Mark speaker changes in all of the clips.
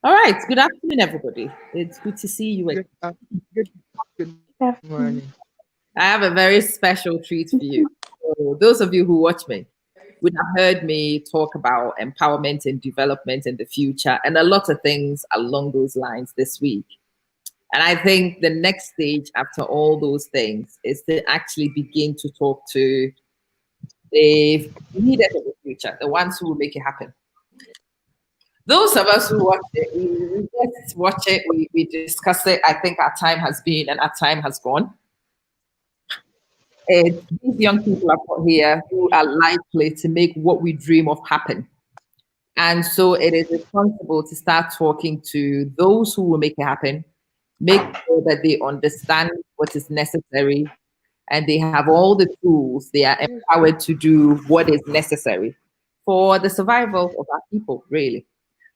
Speaker 1: All right. Good afternoon, everybody. It's good to see you again.
Speaker 2: Good, good, good
Speaker 3: Definitely.
Speaker 2: morning.
Speaker 1: I have a very special treat for you. So those of you who watch me would have heard me talk about empowerment and development in the future and a lot of things along those lines this week. And I think the next stage after all those things is to actually begin to talk to the leaders of the future, the ones who will make it happen. Those of us who watch it, we just watch it, we discuss it. I think our time has been and our time has gone. These young people are put here who are likely to make what we dream of happen. And so it is responsible to start talking to those who will make it happen, make sure that they understand what is necessary and they have all the tools, they are empowered to do what is necessary for the survival of our people, really.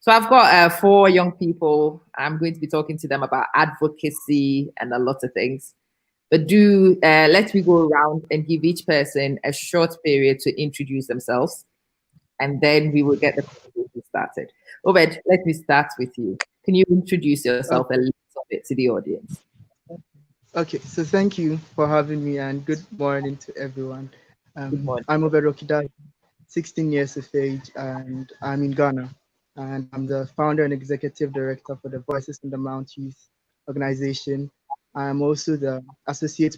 Speaker 1: So I've got four young people. I'm going to be talking to them about advocacy and a lot of things. But do let me go around and give each person a short period to introduce themselves, and then we will get the conversation started. Obed, let me start with you. Can you introduce yourself a
Speaker 2: Okay,
Speaker 1: little bit to the audience?
Speaker 2: okay. So thank you for having me, and good morning to everyone.
Speaker 1: Good morning.
Speaker 2: I'm Obed Dadzie, 16 years of age, and I'm in Ghana. And I'm the founder and executive director for the Voices in the Mount Youth organization. I'm also the associate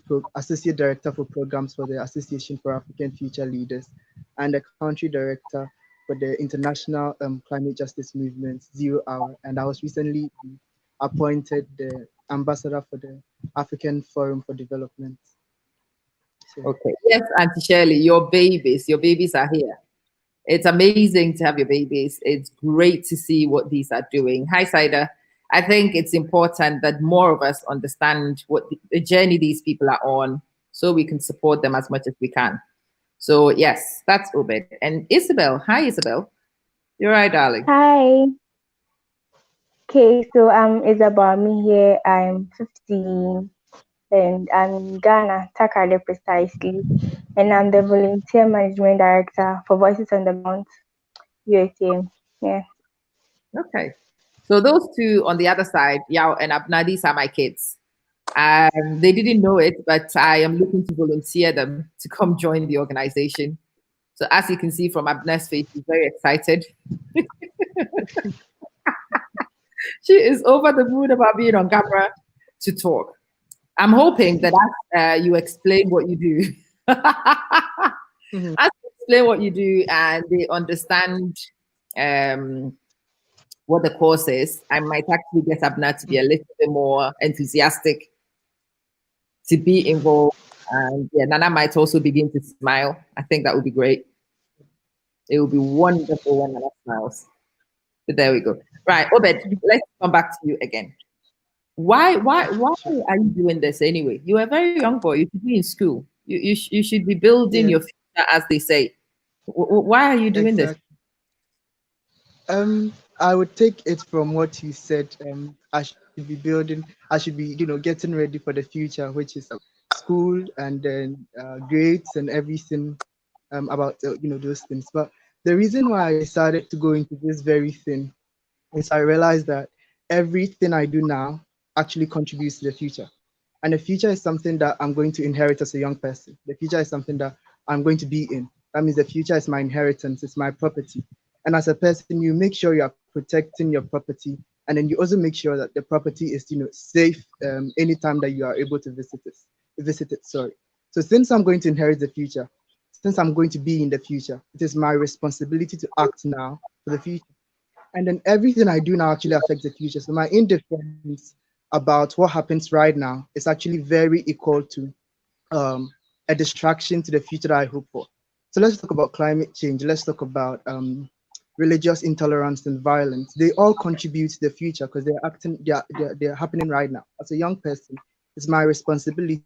Speaker 2: director for programs for the Association for African Future Leaders and the country director for the international climate justice movement, Zero Hour. And I was recently appointed the ambassador for the African Forum for Development. So,
Speaker 1: Okay. Yes, Auntie Shirley, your babies are here. It's amazing to have your babies. It's great to see what these are doing. Hi, Saida. I think it's important that more of us understand what the journey these people are on so we can support them as much as we can. So, yes, that's Obed. And Isabel. Hi, Isabel. You're right, darling.
Speaker 3: Hi. Okay, so it's about me here. I'm 15 and I'm in Ghana, Takale precisely. And I'm the volunteer management director for Voices on the Mount USA. Yeah.
Speaker 1: Okay. So, those two on the other side, Yao and Abna, these are my kids. They didn't know it, but I am looking to volunteer them to come join the organization. So as you can see from Abner's face, she's very excited. She is over the moon about being on camera to talk. I'm hoping that as you explain what you do,
Speaker 2: mhm,
Speaker 1: as you explain what you do and they understand um, what the course is, I might actually get Abner to be a little bit more enthusiastic to be involved. And yeah, Nana might also begin to smile. I think that would be great. It would be wonderful when Nana smiles. But there we go. Right, Obed, let's come back to you again. Why
Speaker 2: sure.
Speaker 1: are you doing this anyway? You are a very young boy. You should be in school. You should be building
Speaker 2: Yeah,
Speaker 1: your future, as they say. Why are you doing this?
Speaker 2: exactly. I would take it from what you said. I should be building. I should be, getting ready for the future, which is school and then grades and everything about those things. But the reason why I decided to go into this very thing is I realized that everything I do now actually contributes to the future, and the future is something that I'm going to inherit as a young person. The future is something that I'm going to be in. That means the future is my inheritance, it's my property. And as a person, you make sure you are protecting your property, and then you also make sure that the property is, safe anytime that you are able to visit it. Sorry. So since I'm going to inherit the future, since I'm going to be in the future, it is my responsibility to act now for the future. And then everything I do now actually affects the future. So my indifference about what happens right now is actually very equal to um, a distraction to the future that I hope for. So let's talk about climate change. Let's talk about religious intolerance and violence. They all contribute to the future because they're happening right now. As a young person, it's my responsibility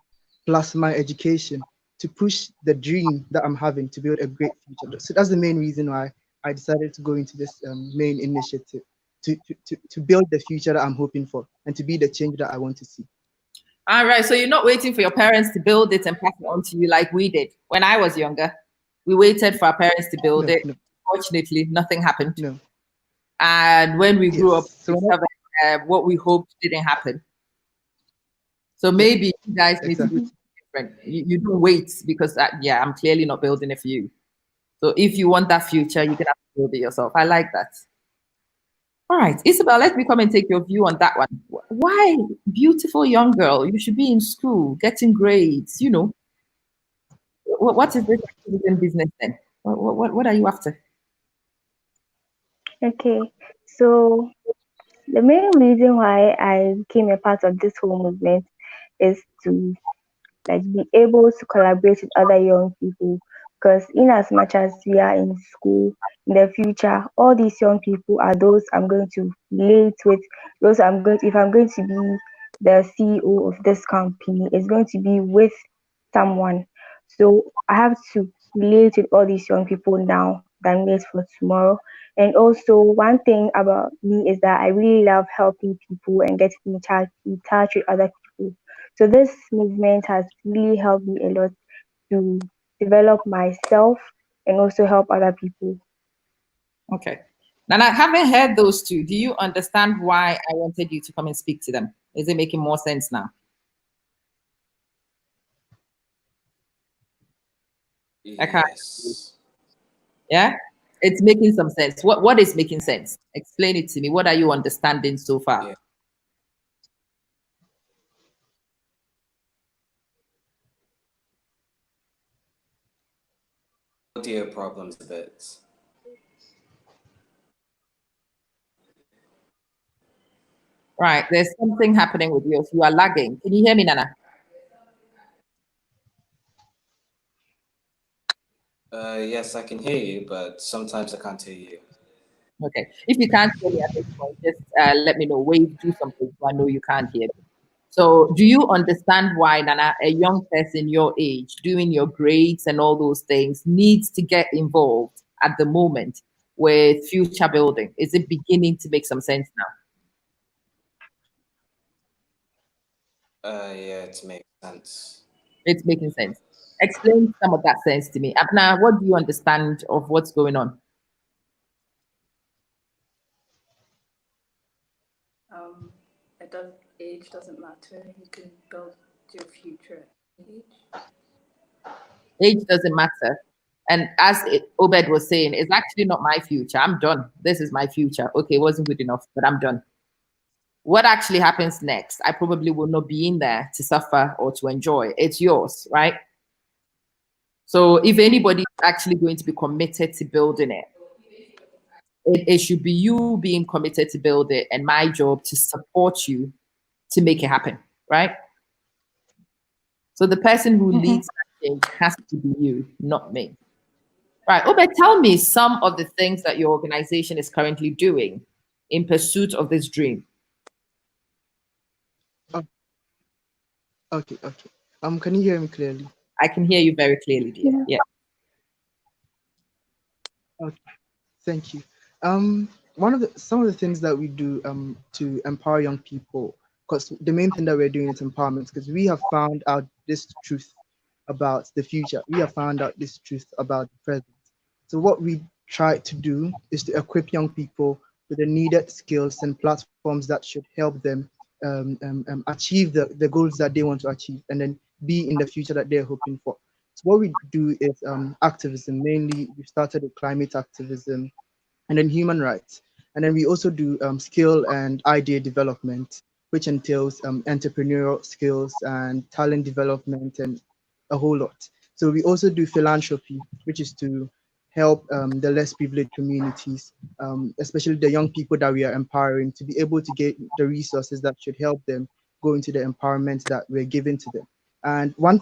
Speaker 2: plus my education to push the dream that I'm having to build a great future. So that's the main reason why I decided to go into this main initiative to build the future that I'm hoping for and to be the change that I want to see.
Speaker 1: All right, so you're not waiting for your parents to build it and pass it on to you like we did when I was younger. We waited for our parents to build
Speaker 2: No,
Speaker 1: it.
Speaker 2: no,
Speaker 1: Fortunately, nothing happened.
Speaker 2: no.
Speaker 1: And when we grew
Speaker 2: Yes.
Speaker 1: up, we
Speaker 2: So
Speaker 1: discovered what we hoped didn't happen. So
Speaker 2: yeah,
Speaker 1: maybe you guys need to
Speaker 2: exactly.
Speaker 1: do different. You don't wait because yeah, I'm clearly not building it for you. So if you want that future, you're gonna have to build it yourself. I like that. All right, Isabel, let me come and take your view on that one. Why, beautiful young girl, you should be in school, getting grades, what is this activism business then? What are you after?
Speaker 3: Okay, so the main reason why I became a part of this whole movement is to like be able to collaborate with other young people, because in as much as we are in school in the future, all these young people are those I'm going to relate with, those I'm going if I'm going to be the CEO of this company, it's going to be with someone. So I have to relate with all these young people now than wait for tomorrow. And also one thing about me is that I really love helping people and getting in touch with other people. So this movement has really helped me a lot to develop myself and also help other people.
Speaker 1: Okay. Now, I haven't heard those two. Do you understand why I wanted you to come and speak to them? Is it making more sense now? Okay.
Speaker 4: Yes.
Speaker 1: Yeah? It's making some sense. What is making sense? Explain it to me. What are you understanding so far?
Speaker 4: Yeah. Dear problems a bit.
Speaker 1: Right. There's something happening with you. You are lagging. Can you hear me, Nana?
Speaker 4: Yes, I can hear you, but sometimes I can't hear you.
Speaker 1: Okay. If you can't hear me at this point, just let me know. Wave, do something so I know you can't hear me. So, do you understand why, Nana, a young person your age, doing your grades and all those things, needs to get involved at the moment with future building? Is it beginning to make some sense now?
Speaker 4: Yeah, it makes sense.
Speaker 1: It's making sense. Explain some of that sense to me. Abna, what do you understand of what's going on?
Speaker 5: Um, it does. Age doesn't matter. You can build your future at any age.
Speaker 1: Age doesn't matter. And as Obed was saying, it's actually not my future. I'm done. This is my future. Okay, it wasn't good enough, but I'm done. What actually happens next? I probably will not be in there to suffer or to enjoy. It's yours, right? So if anybody is actually going to be committed to building it, it should be you being committed to build it and my job to support you to make it happen, right? So the person who
Speaker 3: Mhm.
Speaker 1: leads that change has to be you, not me. Right. Obed, tell me some of the things that your organization is currently doing in pursuit of this dream.
Speaker 2: Oh, okay, okay. Can you hear me clearly?
Speaker 1: I can hear you very clearly, dear.
Speaker 3: Yeah.
Speaker 1: Yeah.
Speaker 2: Okay, thank you. One of the some of the things that we do to empower young people, because the main thing that we're doing is empowerment, because we have found out this truth about the future. We have found out this truth about the present. So what we try to do is to equip young people with the needed skills and platforms that should help them achieve the goals that they want to achieve and then be in the future that they're hoping for. So what we do is activism. Mainly, we started with climate activism and then human rights. And then we also do skill and idea development, which entails entrepreneurial skills and talent development and a whole lot. So we also do philanthropy, which is to help the less privileged communities, especially the young people that we are empowering, to be able to get the resources that should help them go into the empowerment that we're giving to them. And one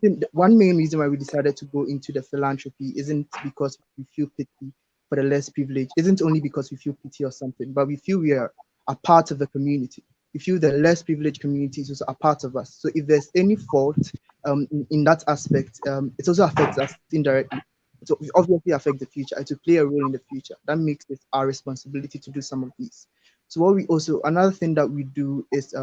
Speaker 2: main reason why we decided to go into the philanthropy isn't because we feel pity for the less privileged, isn't only because we feel pity or something, but we feel we are a part of the community. We feel the less privileged community is also a part of us. So if there's any fault in that aspect, it also affects us indirectly. So we obviously affect the future. It will play a role in the future. That makes it our responsibility to do some of these. So what we also another thing that we do is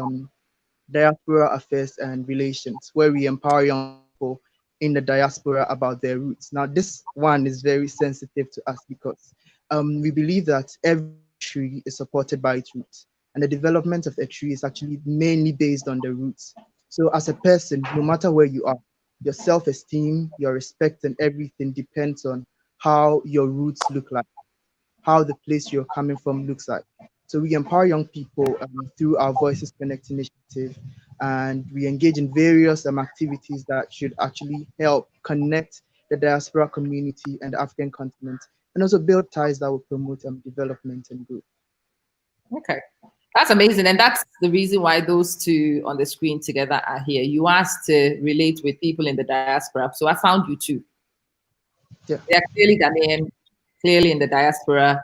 Speaker 2: diaspora affairs and relations, where we empower young people in the diaspora about their roots. Now, this one is very sensitive to us because we believe that every country tree is supported by its roots. And the development of a tree is actually mainly based on the roots. So as a person, no matter where you are, your self-esteem, your respect, and everything depends on how your roots look like, how the place you're coming from looks like. So we empower young people through our Voices Connect initiative, and we engage in various activities that should actually help connect the diaspora community and the African continent, and also build ties that will promote development and growth.
Speaker 1: Okay. That's amazing. And that's the reason why those two on the screen together are here. You asked to relate with people in the diaspora. So I found you too.
Speaker 2: Yeah.
Speaker 1: They're clearly Ghanaian, clearly in the diaspora,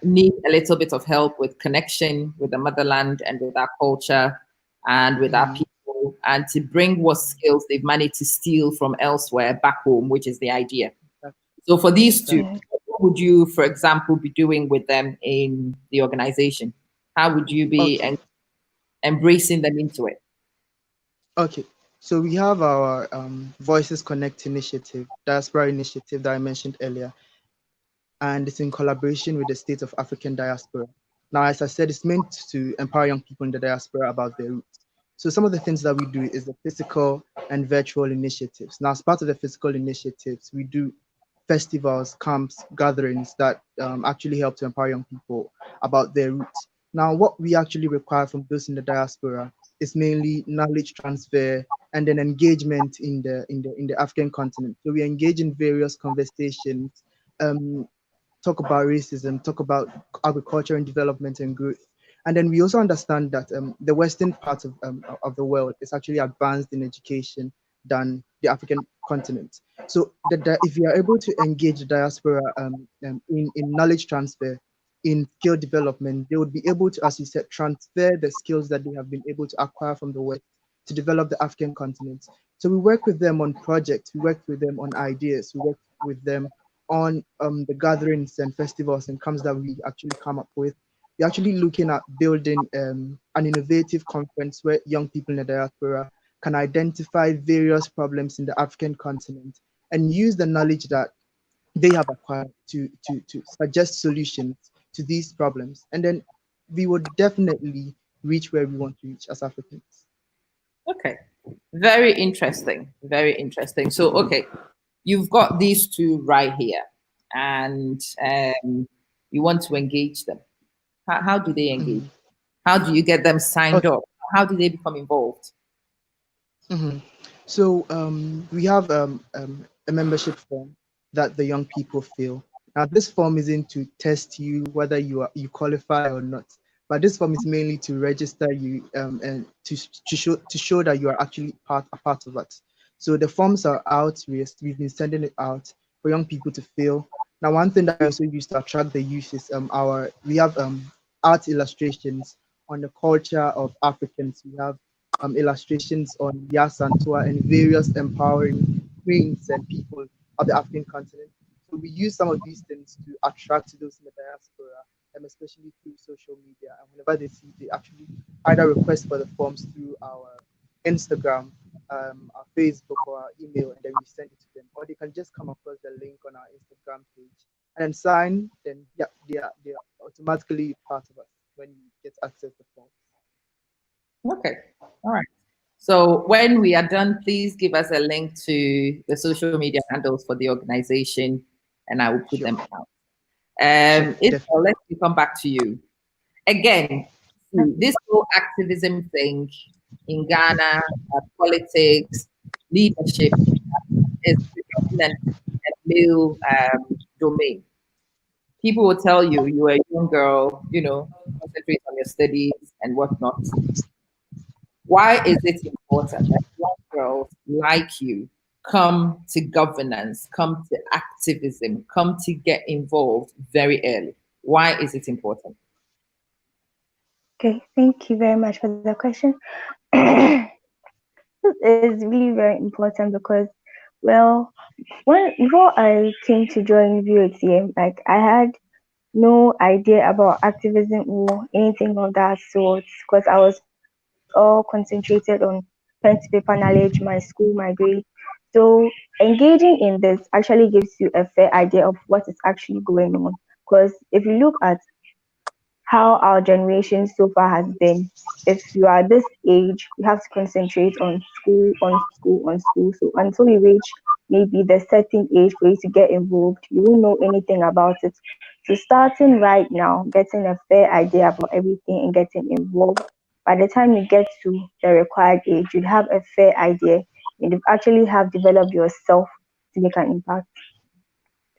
Speaker 1: need a little bit of help with connection with the motherland and with our culture and with our people, and to bring what skills they've managed to steal from elsewhere back home, which is the idea. So for these two, what would you, for example, be doing with them in the organization? How would you be
Speaker 2: Okay.
Speaker 1: embracing them into it?
Speaker 2: Okay. So we have our Voices Connect initiative, diaspora initiative that I mentioned earlier, and it's in collaboration with the State of African Diaspora. Now, as I said, it's meant to empower young people in the diaspora about their roots. So some of the things that we do is the physical and virtual initiatives. Now, as part of the physical initiatives, we do festivals, camps, gatherings that actually help to empower young people about their roots. Now, what we actually require from those in the diaspora is mainly knowledge transfer and then engagement in the African continent. So we engage in various conversations, um, talk about racism, talk about agriculture and development and growth. And then we also understand that the western part of the world is actually advanced in education than the African continent. So if you are able to engage the diaspora in knowledge transfer, in skill development, they would be able to, as you said, transfer the skills that they have been able to acquire from the West to develop the African continent. So we work with them on projects, we work with them on ideas, we work with them on the gatherings and festivals and camps that we actually come up with. We're actually looking at building an innovative conference where young people in the diaspora can identify various problems in the African continent and use the knowledge that they have acquired to suggest solutions to these problems. And then we would definitely reach where we want to reach as Africans.
Speaker 1: Okay. Very interesting. Very interesting. So, okay, you've got these two right here, and you want to engage them. How do they engage?
Speaker 2: Mhm.
Speaker 1: How do you get them signed
Speaker 2: Okay.
Speaker 1: up? How do they become involved?
Speaker 2: Mhm. So we have a membership form that the young people fill. Now, this form isn't to test you whether you qualify or not, but this form is mainly to register you and to show that you are actually a part of it. So the forms are out. We've been sending it out for young people to fill. Now, one thing that I also use to attract the youth is we have art illustrations on the culture of Africans. We have illustrations on Yasantua and various empowering queens and people of the African continent. So we use some of these things to attract those in the diaspora, especially through social media. And whenever they see, they actually either request for the forms through our Instagram, our Facebook, or our email, and then we send it to them. Or they can just come across the link on our Instagram page and then sign. Then yeah, they are automatically part of us when you get access to the forms.
Speaker 1: Okay. All right. So when we are done, please give us a link to the social media handles for the organization, and I will put
Speaker 2: Sure,
Speaker 1: them out.
Speaker 2: sure,
Speaker 1: Isabel,
Speaker 2: definitely.
Speaker 1: let's come back to you. Again, see, this whole activism thing in Ghana, politics, leadership is predominant and male domain. People will tell you you are a young girl, concentrate on your studies and whatnot. Why is it important that young girls like you come to governance, come to activism, come to get involved very early? Why is it important?
Speaker 3: Okay, thank you very much for the question. This is really very important because, well, before I came to join VOTM, like I had no idea about activism or anything of that sort because I was all concentrated on pen to paper knowledge, my school, my grade. So engaging in this actually gives you a fair idea of what is actually going on. Because if you look at how our generation so far has been. If you are this age, you have to concentrate on school, on school, on school. So until you reach maybe the certain age for you to get involved, you won't know anything about it. So starting right now, getting a fair idea about everything and getting involved. By the time you get to the required age, you'd have a fair idea and you actually have developed yourself to make an impact.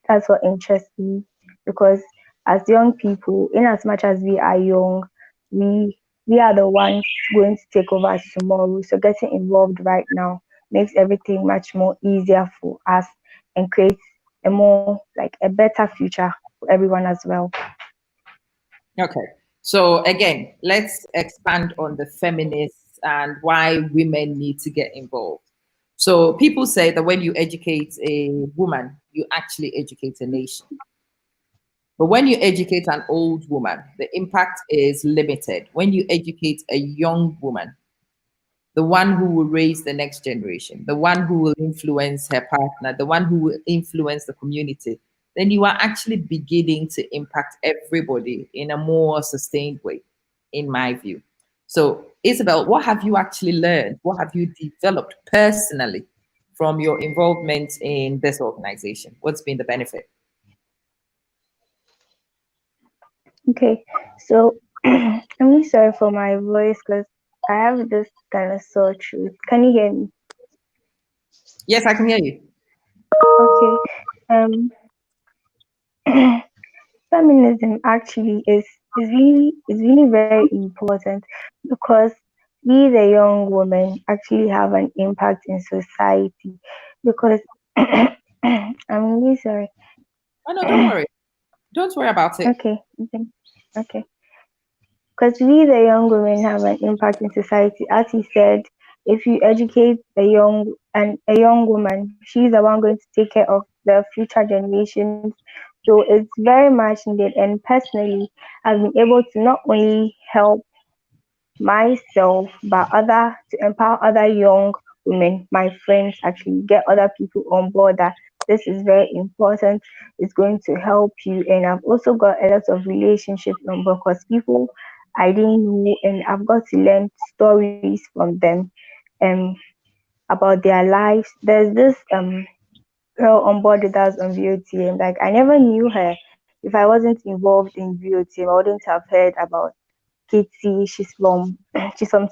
Speaker 3: That's what interests me because as young people, in as much as we are young, we are the ones going to take over tomorrow. So getting involved right now makes everything much more easier for us and creates a more like a better future for everyone as well.
Speaker 1: Okay. So again, let's expand on the feminists and why women need to get involved. So people say that when you educate a woman, you actually educate a nation. But when you educate an old woman, the impact is limited. When you educate a young woman, the one who will raise the next generation, the one who will influence her partner, the one who will influence the community, then you are actually beginning to impact everybody in a more sustained way, in my view. So, Isabel, what have you actually learned? What have you developed personally from your involvement in this organization? What's been the benefit?
Speaker 3: Okay, so I'm really sorry for my voice because I have this kind of sore throat. Can you hear me?
Speaker 1: Yes, I can hear you.
Speaker 3: Okay. Um, feminism actually is really very important because we the young women actually have an impact in society because I'm really sorry.
Speaker 1: Oh, no, don't worry. Don't worry about it.
Speaker 3: Okay, okay, okay. Because we the young women have an impact in society. As he said, if you educate a young woman, she's the one going to take care of the future generations. So it's very much needed. And personally, I've been able to not only help myself, but other to empower other young women, my friends, actually get other people on board that this is very important. It's going to help you. And I've also got a lot of relationships on board because people I didn't know, and I've got to learn stories from them um about their lives. There's this girl on board with us on VOTM. Like I never knew her. If I wasn't involved in VOTM, I wouldn't have heard about Katie. She's from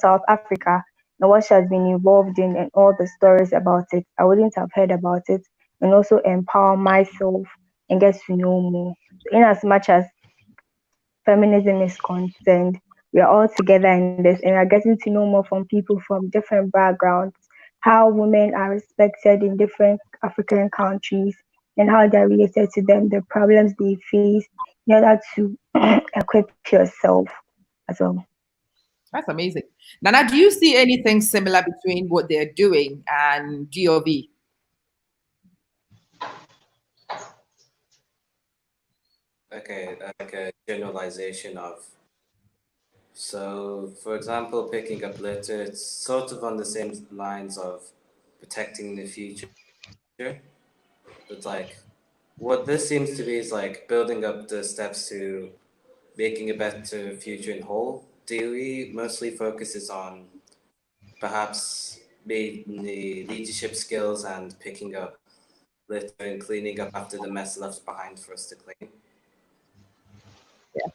Speaker 3: South Africa, and what she has been involved in and all the stories about it, I wouldn't have heard about it, and also empower myself and get to know more. In as much as feminism is concerned, we are all together in this, and we are getting to know more from people from different backgrounds, how women are respected in different African countries, and how they're related to them, the problems they face, in order to equip yourself as well.
Speaker 1: That's amazing. Nana, do you see anything similar between what they're doing and GOV?
Speaker 4: Okay, like a generalization of. So, for example, picking up litter, it's sort of on the same lines of protecting the future. But like, what this seems to be is like building up the steps to making a better future in whole. DOE mostly focuses on perhaps the leadership skills and picking up litter and cleaning up after the mess left behind for us to clean.
Speaker 1: Yeah.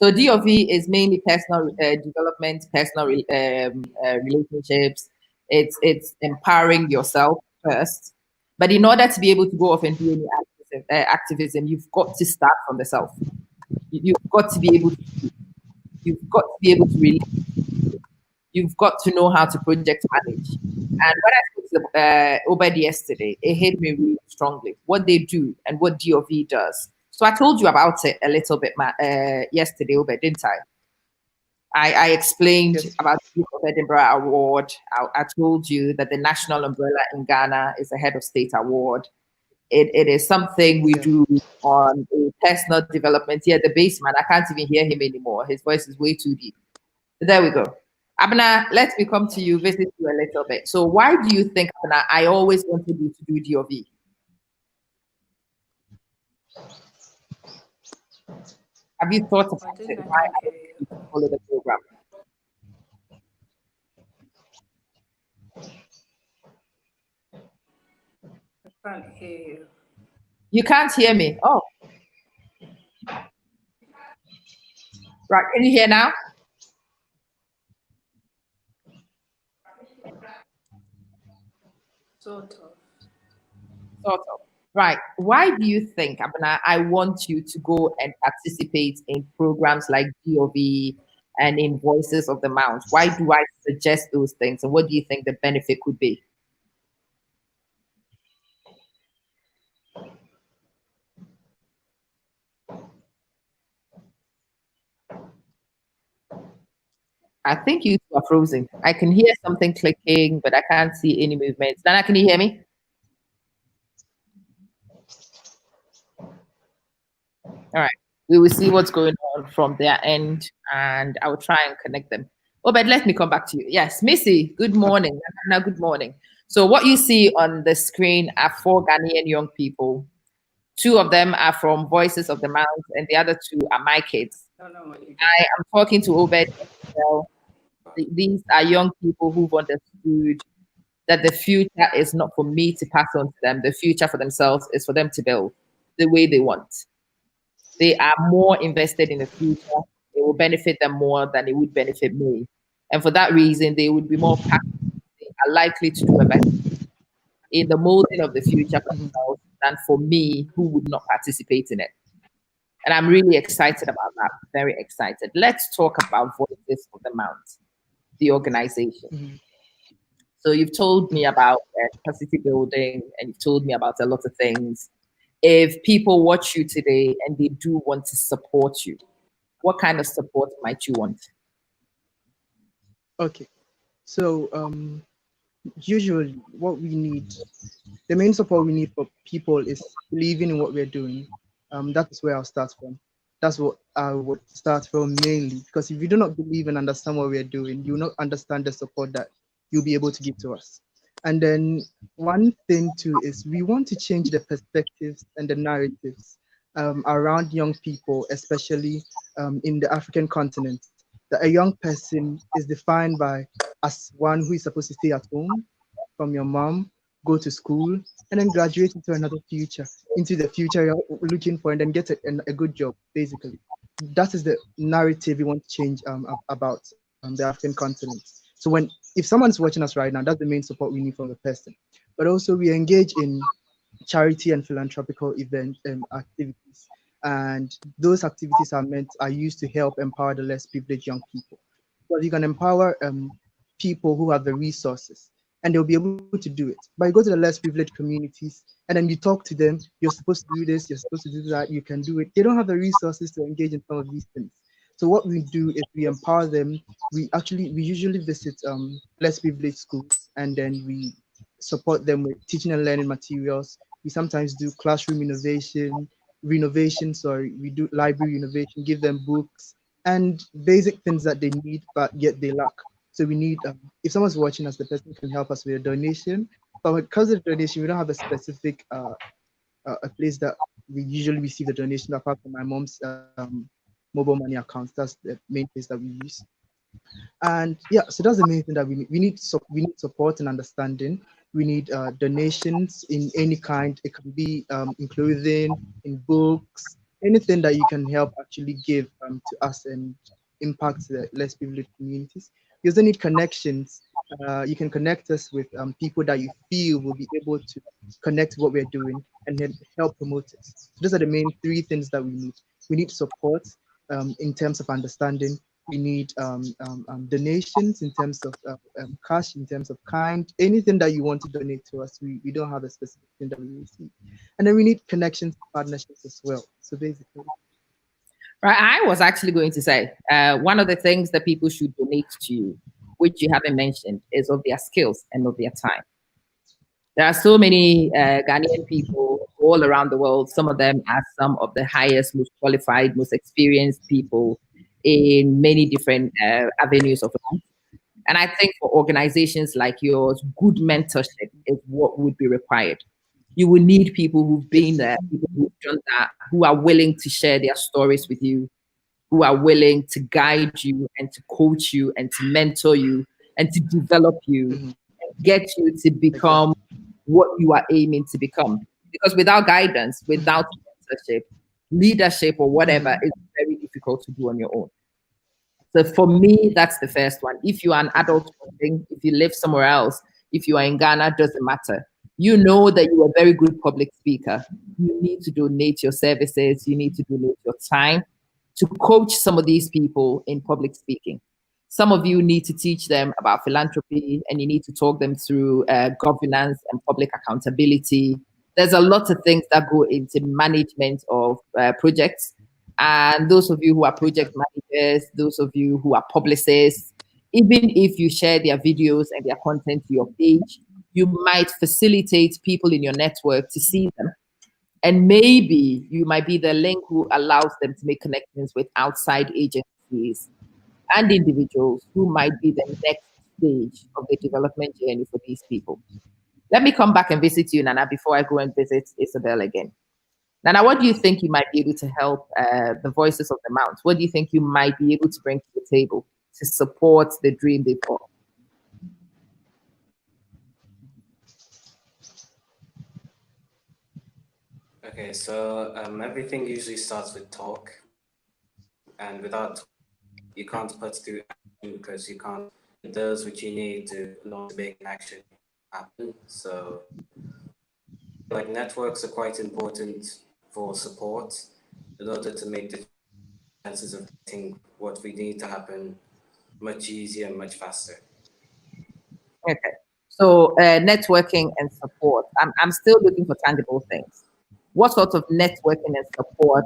Speaker 1: So DOV is mainly personal development, personal relationships. It's empowering yourself first. But in order to be able to go off and do any activism, you've got to start from the self. You've got to be able to. You've got to be able to relate. You've got to know how to project manage. And when I spoke to Obed yesterday, it hit me really strongly what they do and what DOV does. So I told you about it a little bit yesterday, Obed, didn't I? I explained
Speaker 2: Yes,
Speaker 1: about the Duke of Edinburgh Award. I told you that the National Umbrella in Ghana is a Head of State Award. It is something we
Speaker 2: yeah.
Speaker 1: do on a personal development. Yeah, the baseman, I can't even hear him anymore. His voice is way too deep. There we go. Abna, let me come to you, visit you a little bit. So why do you think, Abna, I always wanted you to do DOV? Have you thought
Speaker 5: I
Speaker 1: about
Speaker 5: didn't.
Speaker 1: it?
Speaker 5: I
Speaker 1: Why
Speaker 5: can't
Speaker 1: are
Speaker 5: hear
Speaker 1: you
Speaker 5: you.
Speaker 1: to follow the program?
Speaker 5: I can't hear you.
Speaker 1: You can't hear me. Oh, right. Can you hear now?
Speaker 5: Sort of.
Speaker 1: Sort of. Right. Why do you think, Abana, I want you to go and participate in programs like GOV and in Voices of the Mount? Why do I suggest those things? And what do you think the benefit could be? I think you two are frozen. I can hear something clicking, but I can't see any movements. Nana, can you hear me? All right. We will see what's going on from their end and I will try and connect them. Oh, but let me come back to you. Yes, Missy, good morning. Nana, good morning. So, what you see on the screen are four Ghanaian young people. Two of them are from Voices of the Mount, and the other two are my kids.
Speaker 5: I don't know what you did.
Speaker 1: I am talking to Obed. These are young people who've understood that the future is not for me to pass on to them. The future for themselves is for them to build the way they want. They are more invested in the future. It will benefit them more than it would benefit me. And for that reason, they would be more passionate. They are likely to do a better in the molding of the future for
Speaker 2: Mhm.
Speaker 1: themselves than for me, who would not participate in it. And I'm really excited about that. Very excited. Let's talk about Voices of the Mount, the organization.
Speaker 2: Mhm.
Speaker 1: So you've told me about capacity building and you've told me about a lot of things. If people watch you today and they do want to support you, what kind of support might you want?
Speaker 2: Okay. So usually what we need, the main support we need for people is believing in what we're doing. That is where I'll start from. That's what I would start from mainly. Because if you do not believe and understand what we're doing, you will not understand the support that you'll be able to give to us. And then one thing too is we want to change the perspectives and the narratives around young people, especially in the African continent. That a young person is defined by as one who is supposed to stay at home from your mom, go to school, and then graduate into another future, into the future you're looking for, and then get a good job, basically. That is the narrative we want to change about the African continent. So if someone's watching us right now, that's the main support we need from the person. But also we engage in charity and philanthropical event activities. And those activities are used to help empower the less privileged young people. Because you can empower people who have the resources and they'll be able to do it. But you go to the less privileged communities and then you talk to them, you're supposed to do this, you're supposed to do that, you can do it. They don't have the resources to engage in some of these things. So what we do is we empower them. We usually visit less privileged schools and then we support them with teaching and learning materials. We sometimes do classroom renovation, sorry, we do library renovation, give them books and basic things that they need, but yet they lack. So we need, if someone's watching us, the person can help us with a donation. But because of the donation, we don't have a specific a place that we usually receive the donation apart from my mom's mobile money account. That's the main place that we use. And yeah, so that's the main thing that we need. We need support and understanding. We need donations in any kind. It can be in clothing, in books, anything that you can help actually give to us and impact the less privileged communities. You also need connections. You can connect us with people that you feel will be able to connect what we're doing and then help promote it. So those are the main three things that we need. We need support in terms of understanding. We need donations in terms of cash, in terms of kind, anything that you want to donate to us. We don't have a specific thing that we receive. And then we need connections, partnerships as well. So basically,
Speaker 1: Right. I was actually going to say one of the things that people should donate to you, which you haven't mentioned, is of their skills and of their time. There are so many Ghanaian people all around the world. Some of them are some of the highest, most qualified, most experienced people in many different avenues of life. And I think for organizations like yours, good mentorship is what would be required. You will need people who've been
Speaker 2: yes.
Speaker 1: there, people who've done that, who are willing to share their stories with you, who are willing to guide you and to coach you and to mentor you and to develop you
Speaker 2: Mhm.
Speaker 1: and get you to become
Speaker 2: Exactly.
Speaker 1: what you are aiming to become. Because without guidance, without
Speaker 2: Mhm.
Speaker 1: mentorship, leadership, or whatever,
Speaker 2: Mhm.
Speaker 1: is very difficult to do on your own. So for me, that's the first one. If you are an adult
Speaker 2: Exactly.
Speaker 1: working, if you live somewhere else, if you are in Ghana, doesn't matter. You know that you are a very good public speaker. You need to donate your services. You need to donate your time to coach some of these people in public speaking. Some of you need to teach them about philanthropy and you need to talk them through governance and public accountability. There's a lot of things that go into management of projects. And those of you who are project
Speaker 2: Exactly.
Speaker 1: managers, those of you who are publicists, even if you share their videos and their content to your page, you might facilitate people in your network to see them. And maybe you might be the link who allows them to make connections with outside agencies and individuals who might be the next stage of the development journey for these people. Let me come back and visit you, Nana, before I go and visit Isabel again. Nana, what do you think you might be able to help the voices of the Mount? What do you think you might be able to bring to the table to support the dream they've got?
Speaker 4: Okay, so everything usually starts with talk, and without talk, you can't put through action because you can't put those which you need to in order to make an action happen. So like networks are quite important for support in order to make the chances of getting what we need to happen much easier and much faster.
Speaker 1: Okay. So networking and support. I'm still looking for tangible things. What sort of networking and support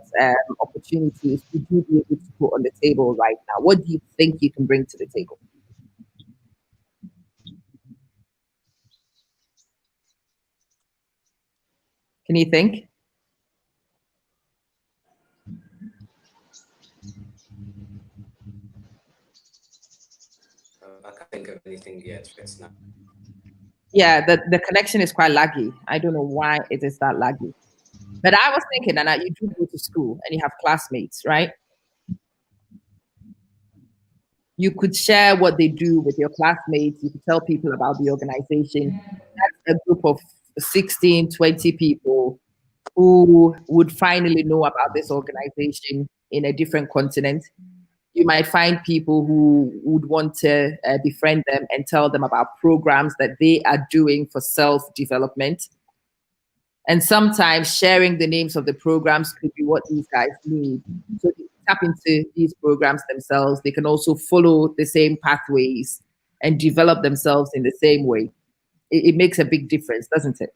Speaker 1: opportunities would you be able to put on the table right now? What do you think you can bring to the table? Can you think?
Speaker 4: I can't think of anything yet right now.
Speaker 1: Yeah, the connection is quite laggy. I don't know why it is that laggy. But I was thinking, and you do go to school and you have classmates, right? You could share what they do with your classmates. You could tell people about the organization. That's a group of 16, 20 people who would finally know about this organization in a different continent. You might find people who would want to befriend them and tell them about programs that they are doing for self development. And sometimes sharing the names of the programs could be what these guys need. So they tap into these programs themselves. They can also follow the same pathways and develop themselves in the same way. It makes a big difference, doesn't it?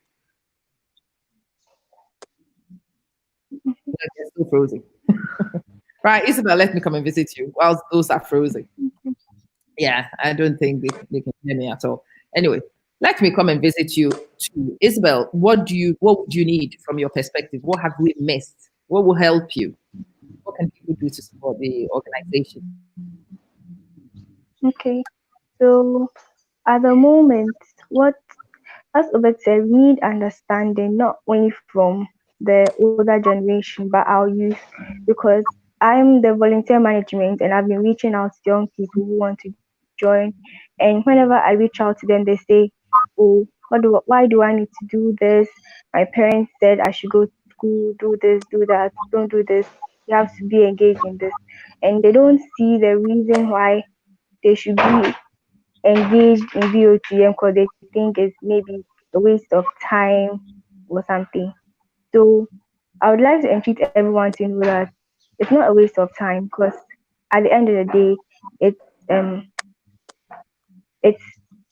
Speaker 1: Like they're still frozen. Right, Isabel, let me come and visit you whilst those are frozen. Yeah, I don't think they can hear me at all. Anyway, let me come and visit you too. Isabel, what would you need from your perspective? What have we missed? What will help you? What can people do to support the organization?
Speaker 3: Okay. So at the moment, what as Obed said, we need understanding not only from the older generation but our youth, because I'm the volunteer management and I've been reaching out to young people who want to join. And whenever I reach out to them, they say, "Oh, why do I need to do this? My parents said I should go to school, do this, do that. Don't do this. You have to be engaged in this." And they don't see the reason why they should be engaged in VOTM because they think it's maybe a waste of time or something. So I would like to entreat everyone to know that it's not a waste of time because at the end of the day, it's um it's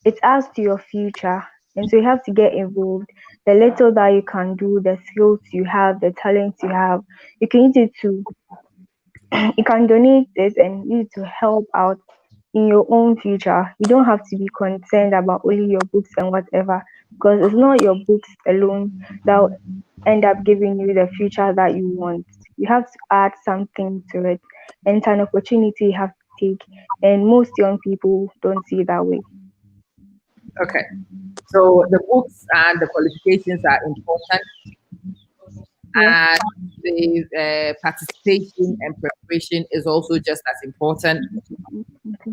Speaker 3: it's as to your future, and so you have to get involved. The little that you can do, the skills you have, the talents you have, you can use it to you can donate it and use it to help out in your own future. You don't have to be concerned about only your books and whatever, because it's not your books alone that will end up giving you the future that you want. You have to add something to it, and it's an opportunity you have to take. And most young people don't see it that way.
Speaker 1: Okay. So the books and the qualifications are important.
Speaker 3: Yes.
Speaker 1: and the participation and preparation is also just as important.
Speaker 3: Okay.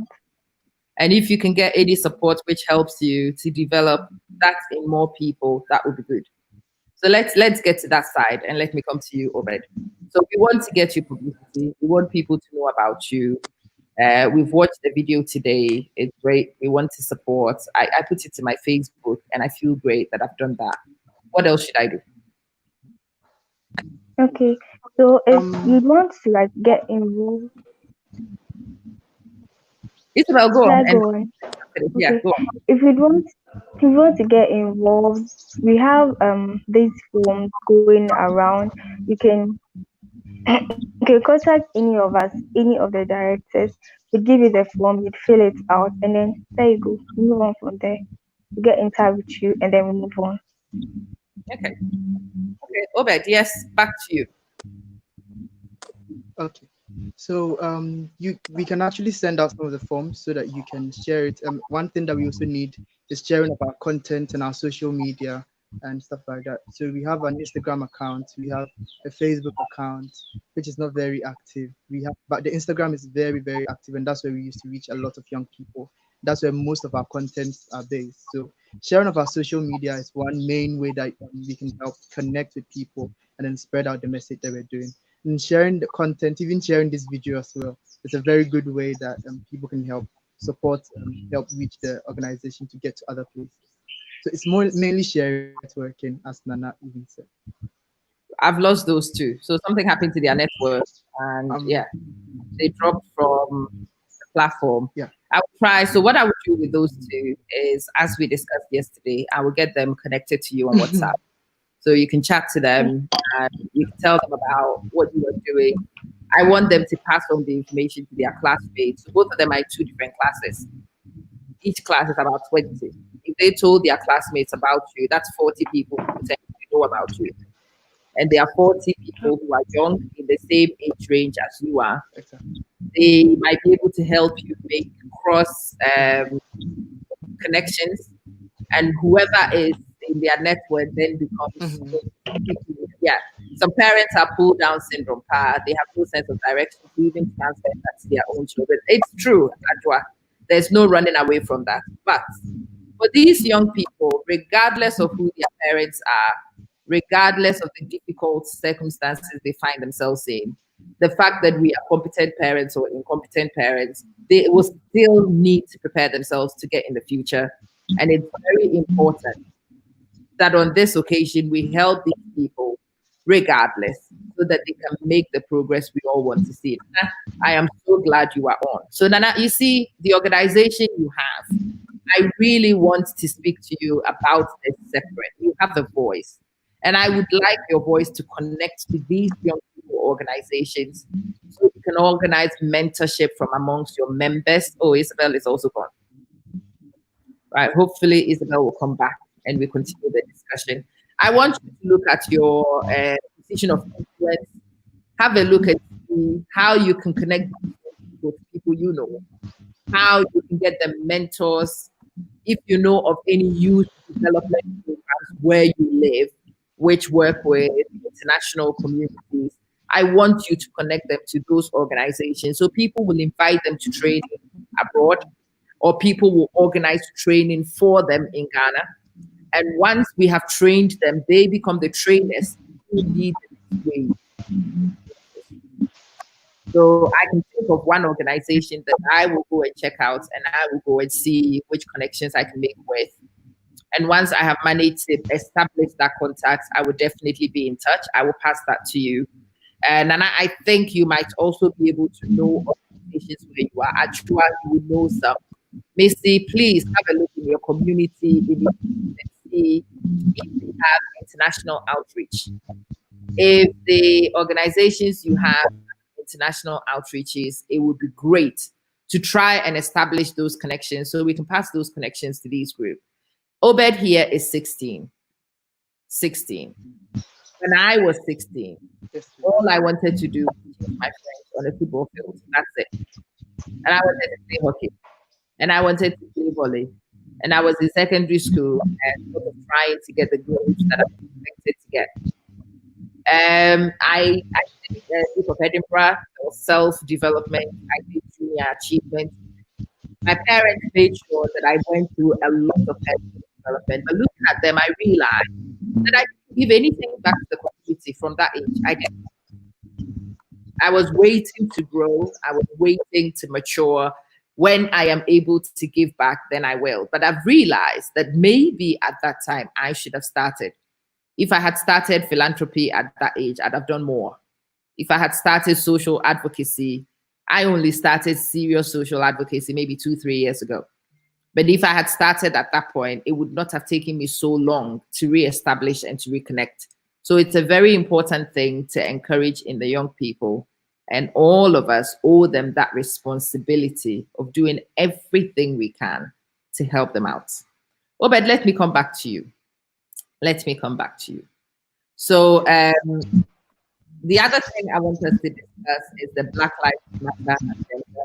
Speaker 1: And if you can get any support which helps you to develop that in more people, that would be good. So let's get to that side and let me come to you, Obed. So we want to get you publicity. We want people to know about you. We've watched the video today. It's great. We want to support. I put it to my Facebook and I feel great that I've done that. What else should I do?
Speaker 3: Okay. So if you
Speaker 2: Um,
Speaker 3: want to like get involved,
Speaker 1: Isabel, go
Speaker 3: should
Speaker 1: on
Speaker 3: I
Speaker 1: and
Speaker 3: go on?
Speaker 1: yeah,
Speaker 3: Okay.
Speaker 1: go on.
Speaker 3: If you want, if you want to get involved, we have these forms going around. You can you can contact any of us, any of the directors. We give you the form, you'd fill it out, and then there you go. We move on from there. We get in touch with you, and then we move on.
Speaker 1: Okay. Okay. Obed, yes, back to you.
Speaker 2: okay. So you we can actually send out some of the forms so that you can share it. One thing that we also need is sharing of our content and our social media and stuff like that. So we have an Instagram account, we have a Facebook account, which is not very active. We have, but the Instagram is very, very active, and that's where we used to reach a lot of young people. That's where most of our contents are based. So sharing of our social media is one main way that we can help connect with people and then spread out the message that we're doing, and sharing the content, even sharing this video as well. It's a very good way that people can help support, help reach the organization to get to other places. So it's more mainly sharing and networking, as Nana even said.
Speaker 1: I've lost those two. So something happened to their network and yeah,
Speaker 2: Um,
Speaker 1: they dropped from the platform.
Speaker 2: yeah.
Speaker 1: I will try. So what I would do with those two is, as we discussed yesterday, I will get them connected to you on WhatsApp. So you can chat to
Speaker 3: Okay.
Speaker 1: them and you can tell them about what you are doing. I want them to pass on the information to their classmates. So both of them are in two different classes. Each class is about 20. If they told their classmates about you, that's 40 people who potentially know about you. And there are 40 people who are young in the same age range as you are.
Speaker 2: Exactly.
Speaker 1: They might be able to help you make cross connections, and whoever is in their network then becomes
Speaker 2: Mhm.
Speaker 1: people. Yeah, some parents are pull down syndrome. They have no sense of direction to even transfer that to their own children. It's true, Adwa. There's no running away from that. But for these young people, regardless of who their parents are, regardless of the difficult circumstances they find themselves in, the fact that we are competent parents or incompetent parents, they will still need to prepare themselves to get in the future. And it's very important that on this occasion we help these people regardless so that they can make the progress we all want to see. Nana, I am so glad you are on. So, Nana, you see, the organization you have, I really want to speak to you about this separate. You have a voice. And I would like your voice to connect with these young people organizations so you can organize mentorship from amongst your members. Oh, Isabel is also gone. Right. Hopefully, Isabel will come back and we continue the discussion. I want you to look at your position of influence. Have a look at see how you can connect with people you know, how you can get them mentors. If you know of any youth development programs where you live, which work with international communities, I want you to connect them to those organizations. So people will invite them to training abroad, or people will organize training for them in Ghana. And once we have trained them, they become the trainers who lead the next wave. So I can think of one organization that I will go and check out and I will go and see which connections I can make with. And once I have managed to establish that contact, I will definitely be in touch. I will pass that to you. And I think you might also be able to know organizations where you are. Actually, you will know some. Missy, please have a look in your community in the, and see if they have international outreach. If the organizations you have international outreaches, it would be great to try and establish those connections so we can pass those connections to these groups. Obed here is 16. 16. When I was 16,
Speaker 2: Yes, please.
Speaker 1: all I wanted to do was chase my friends on a football field. That's it. And I wanted to play hockey. And I wanted to play volley. And I was in secondary school and sort of trying to get the grades that I was expected to get. I did the Duke of Edinburgh, self-development. I did junior achievement. My parents made sure that I went through a lot of personal development. But looking at them, I realized that I didn't give anything back to the community from that age. I was waiting to grow. I was waiting to mature. When I am able to give back, then I will. But I've realized that maybe at that time I should have started. If I had started philanthropy at that age, I'd have done more. If I had started social advocacy, I only started serious social advocacy maybe 2, 3 years ago. But if I had started at that point, it would not have taken me so long to reestablish and to reconnect. So it's a very important thing to encourage in the young people. And all of us owe them that responsibility of doing everything we can to help them out. Obed, let me come back to you. Let me come back to you. So the other thing I want us to discuss is the Black Lives Matter agenda,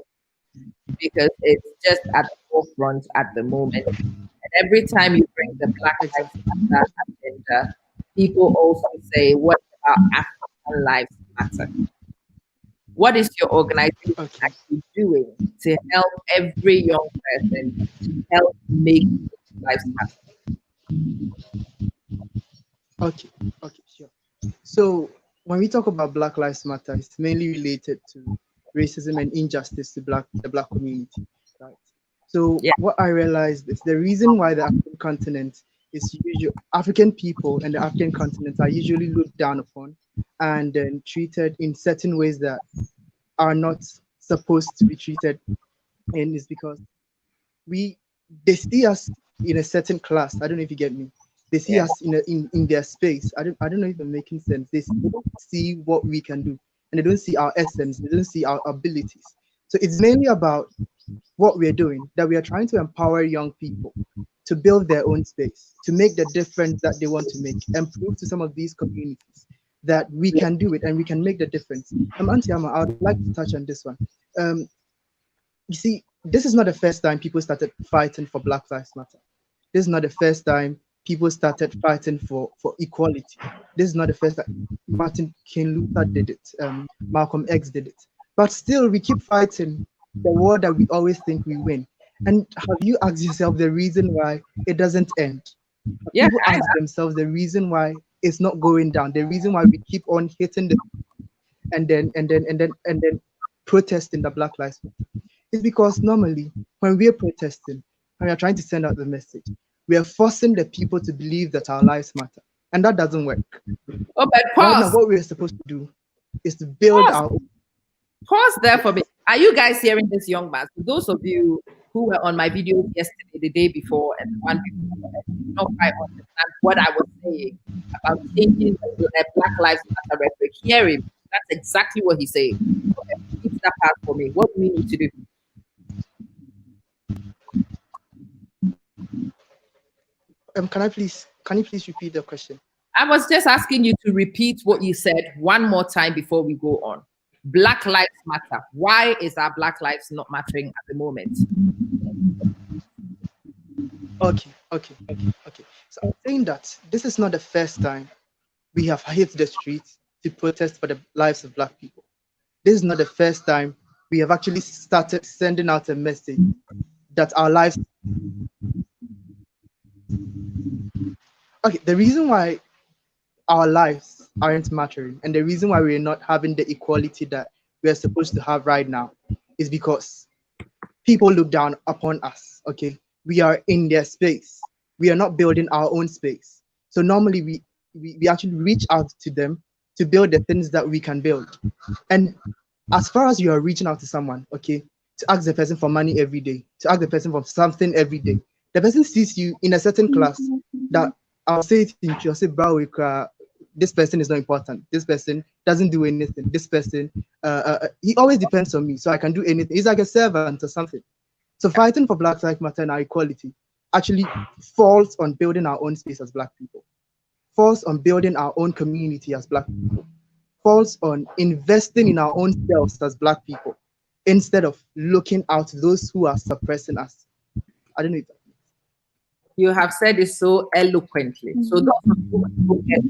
Speaker 1: because it's just at the forefront at the moment. And every time you bring the Black Lives Matter agenda, people also say, what about African Lives Matter? What is your organization actually doing to help every young person help make lives matter?
Speaker 2: Okay, okay, sure. So when we talk about Black Lives Matter, it's mainly related to racism and injustice to the black community, right? So what I realized is the reason why the African continent is usually African people and the African continent are usually looked down upon and then treated in certain ways that are not supposed to be treated, and is because they see us in a certain class. I don't know if you get me. They see us in their space. I don't know if I'm making sense. They don't see what we can do, and they don't see our essence. They don't see our abilities. So it's mainly about what we're doing, that we are trying to empower young people to build their own space, to make the difference that they want to make, and prove to some of these communities that we can do it and we can make the difference. Auntie Amma, I would like to touch on this one. You see, this is not the first time people started fighting for Black Lives Matter. This is not the first time people started fighting for equality. This is not the first time. Martin King Luther did it. Malcolm X did it. But still, we keep fighting the war that we always think we win. And have you asked yourself the reason why it doesn't end? People ask themselves the reason why it's not going down, the reason why we keep on hitting the and then protesting the Black Lives Matter. It's because normally when we're protesting and we're trying to send out the message, we are forcing the people to believe that our lives matter. And that doesn't work.
Speaker 1: Oh, but pause.
Speaker 2: Right now, what we're supposed to do is to build our own.
Speaker 1: Pause there for me. Are you guys hearing this young man? For those of you who were on my video yesterday, the day before, and the one before, did not quite understand what I was saying about changing the Black Lives Matter rhetoric. Hear him. That's exactly what he's saying. Okay, keep that part for me. What do we need to do?
Speaker 2: Can you please repeat the question?
Speaker 1: I was just asking you to repeat what you said one more time before we go on. Black Lives Matter. Why is our Black lives not mattering at the moment?
Speaker 2: Okay. So I'm saying that this is not the first time we have hit the streets to protest for the lives of Black people. This is not the first time we have actually started sending out a message that our lives. Okay, the reason why our lives aren't mattering and the reason why we're not having the equality that we're supposed to have right now is because people look down upon us. Okay, we are in their space. We are not building our own space. So normally we actually reach out to them to build the things that we can build. And as far as you are reaching out to someone, okay, to ask the person for money every day, to ask the person for something every day, the person sees you in a certain class that I'll say it in you, I'll say, bro, this person is not important. This person doesn't do anything. This person, he always depends on me, so I can do anything. He's like a servant or something. So fighting for Black Lives Matter and our equality actually falls on building our own space as Black people, falls on building our own community as Black people, falls on investing in our own selves as Black people, instead of looking out those who are suppressing us. I don't know if that makes sense.
Speaker 1: You have said it so eloquently. So those of you who get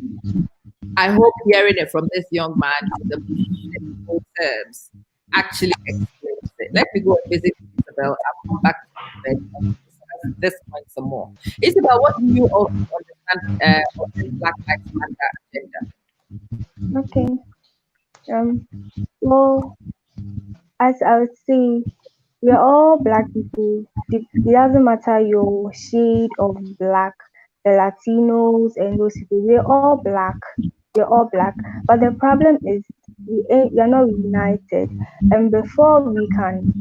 Speaker 1: I hope hearing it from this young man in the simple terms actually explains it. Let me go and visit Isabel. I'll come back to you then and discuss this point some more. Isabel, what do you also understand of this Black Lives Matter agenda?
Speaker 3: Okay. Um. Well, as I would say, we are all black people. It doesn't matter your shade of black, the Latinos and those people. We're all black. We're all black. But the problem is we are not united. And before we can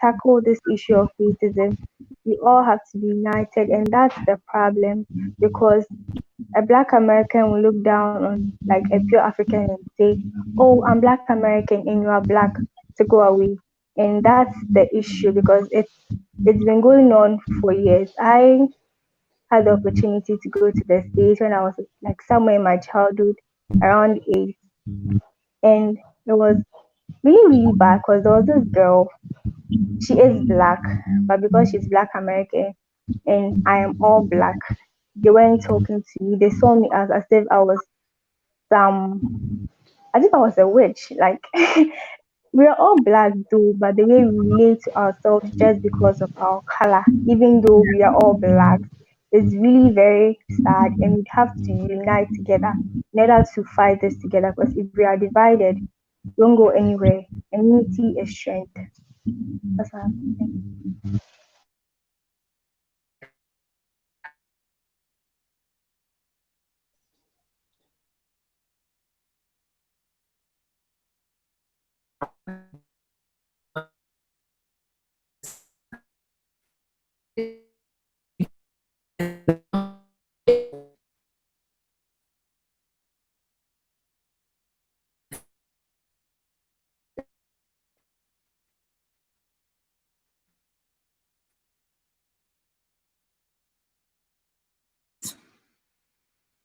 Speaker 3: tackle this issue of racism, we all have to be united, and that's the problem because a black American will look down on like a pure African and say, "Oh, I'm black American and you are black," to go away. And that's the issue because it's been going on for years. I had the opportunity to go to the States when I was like somewhere in my childhood, around 8, and it was really bad because there was this girl. She is black, but because she's black American and I am all black, they weren't talking to me. They saw me as if I was some as if I was a witch. Like we are all black though, but the way we relate to ourselves just because of our color, even though we are all black, is really very sad, and we have to unite together in order to fight this together. Because if we are divided, we won't go anywhere. And unity is strength. That's what I think.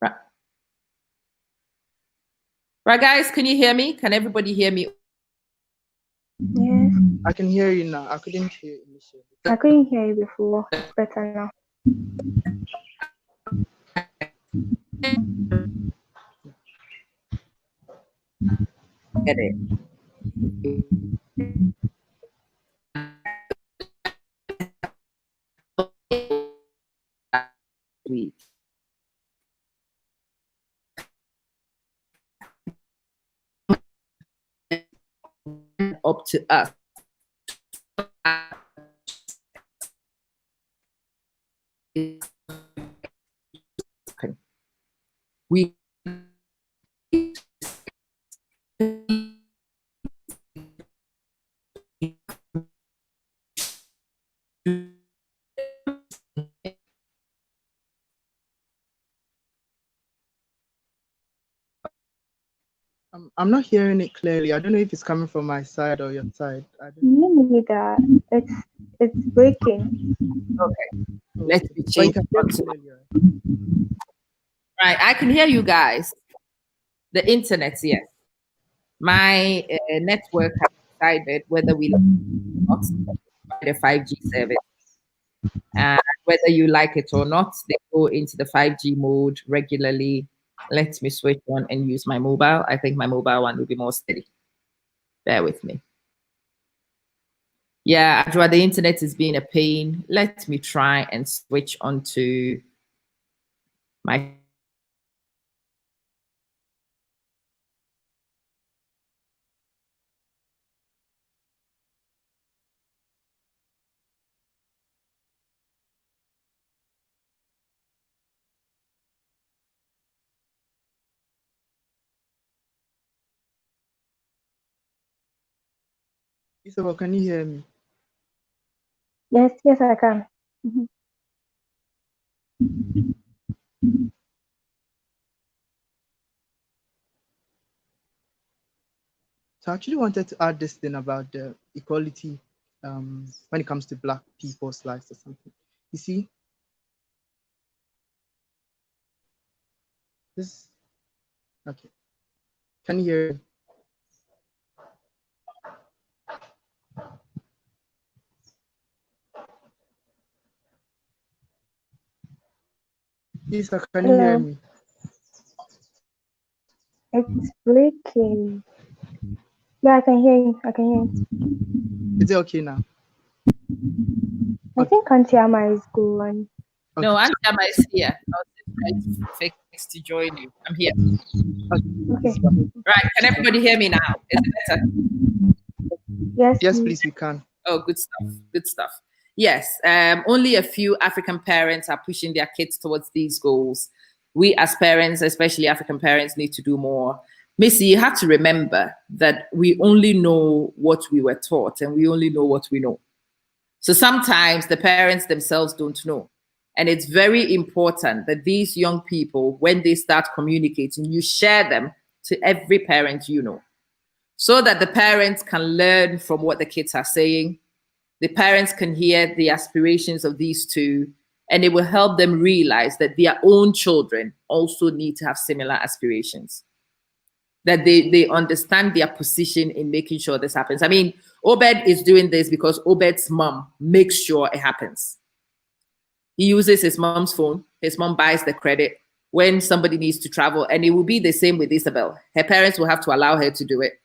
Speaker 1: Right. Right, guys, can you hear me? Can everybody hear me?
Speaker 3: Yes,
Speaker 2: I can hear you now. I couldn't hear initially.
Speaker 3: I couldn't hear you before. It's better now.
Speaker 1: Get it. We up to us. We
Speaker 2: I'm not hearing it clearly. I don't know if it's coming from my side or your side. I don't know.
Speaker 3: Me neither. It's breaking.
Speaker 1: okay. Let
Speaker 2: Okay,
Speaker 1: me
Speaker 2: but you
Speaker 1: change
Speaker 2: can hear me
Speaker 1: onto
Speaker 2: clearly, right?
Speaker 1: right. I can hear you guys. The internet, yes. My network has decided whether we like it or not by the 5G service. And whether you like it or not, they go into the 5G mode regularly. Let me switch on and use my mobile. I think my mobile one will be more steady. Bear with me. Yeah, Adra, the internet is being a pain. Let me try and switch onto my.
Speaker 2: Isabel, can you hear me?
Speaker 3: Yes, yes, I can. Mhm.
Speaker 2: So I actually wanted to add this thing about the equality when it comes to Black people's lives or something. You see, this, okay. Can you hear me? Isa, can you hear
Speaker 3: Hello.
Speaker 2: me?
Speaker 3: It's breaking. Yeah, I can hear you. I can hear you.
Speaker 2: Is it okay now?
Speaker 3: I think Auntie Amma is gone.
Speaker 1: No,
Speaker 2: Okay.
Speaker 1: Auntie Amma is here. I was just trying to fix to join you. I'm here.
Speaker 3: Okay.
Speaker 1: Right. Can everybody hear me now? Is it better?
Speaker 3: Yes,
Speaker 2: Yes,
Speaker 3: please.
Speaker 2: please, we can.
Speaker 1: Oh, good stuff. Good stuff. Yes. Only a few African parents are pushing their kids towards these goals. We as parents, especially African parents, need to do more. Missy, you have to remember that we only know what we were taught and we only know what we know. So sometimes the parents themselves don't know. And it's very important that these young people, when they start communicating, you share them to every parent you know, so that the parents can learn from what the kids are saying. The parents can hear the aspirations of these two, and it will help them realize that their own children also need to have similar aspirations, that they understand their position in making sure this happens. I mean, Obed is doing this because Obed's mom makes sure it happens. He uses his mom's phone. His mom buys the credit when somebody needs to travel. And it will be the same with Isabel. Her parents will have to allow her to do it.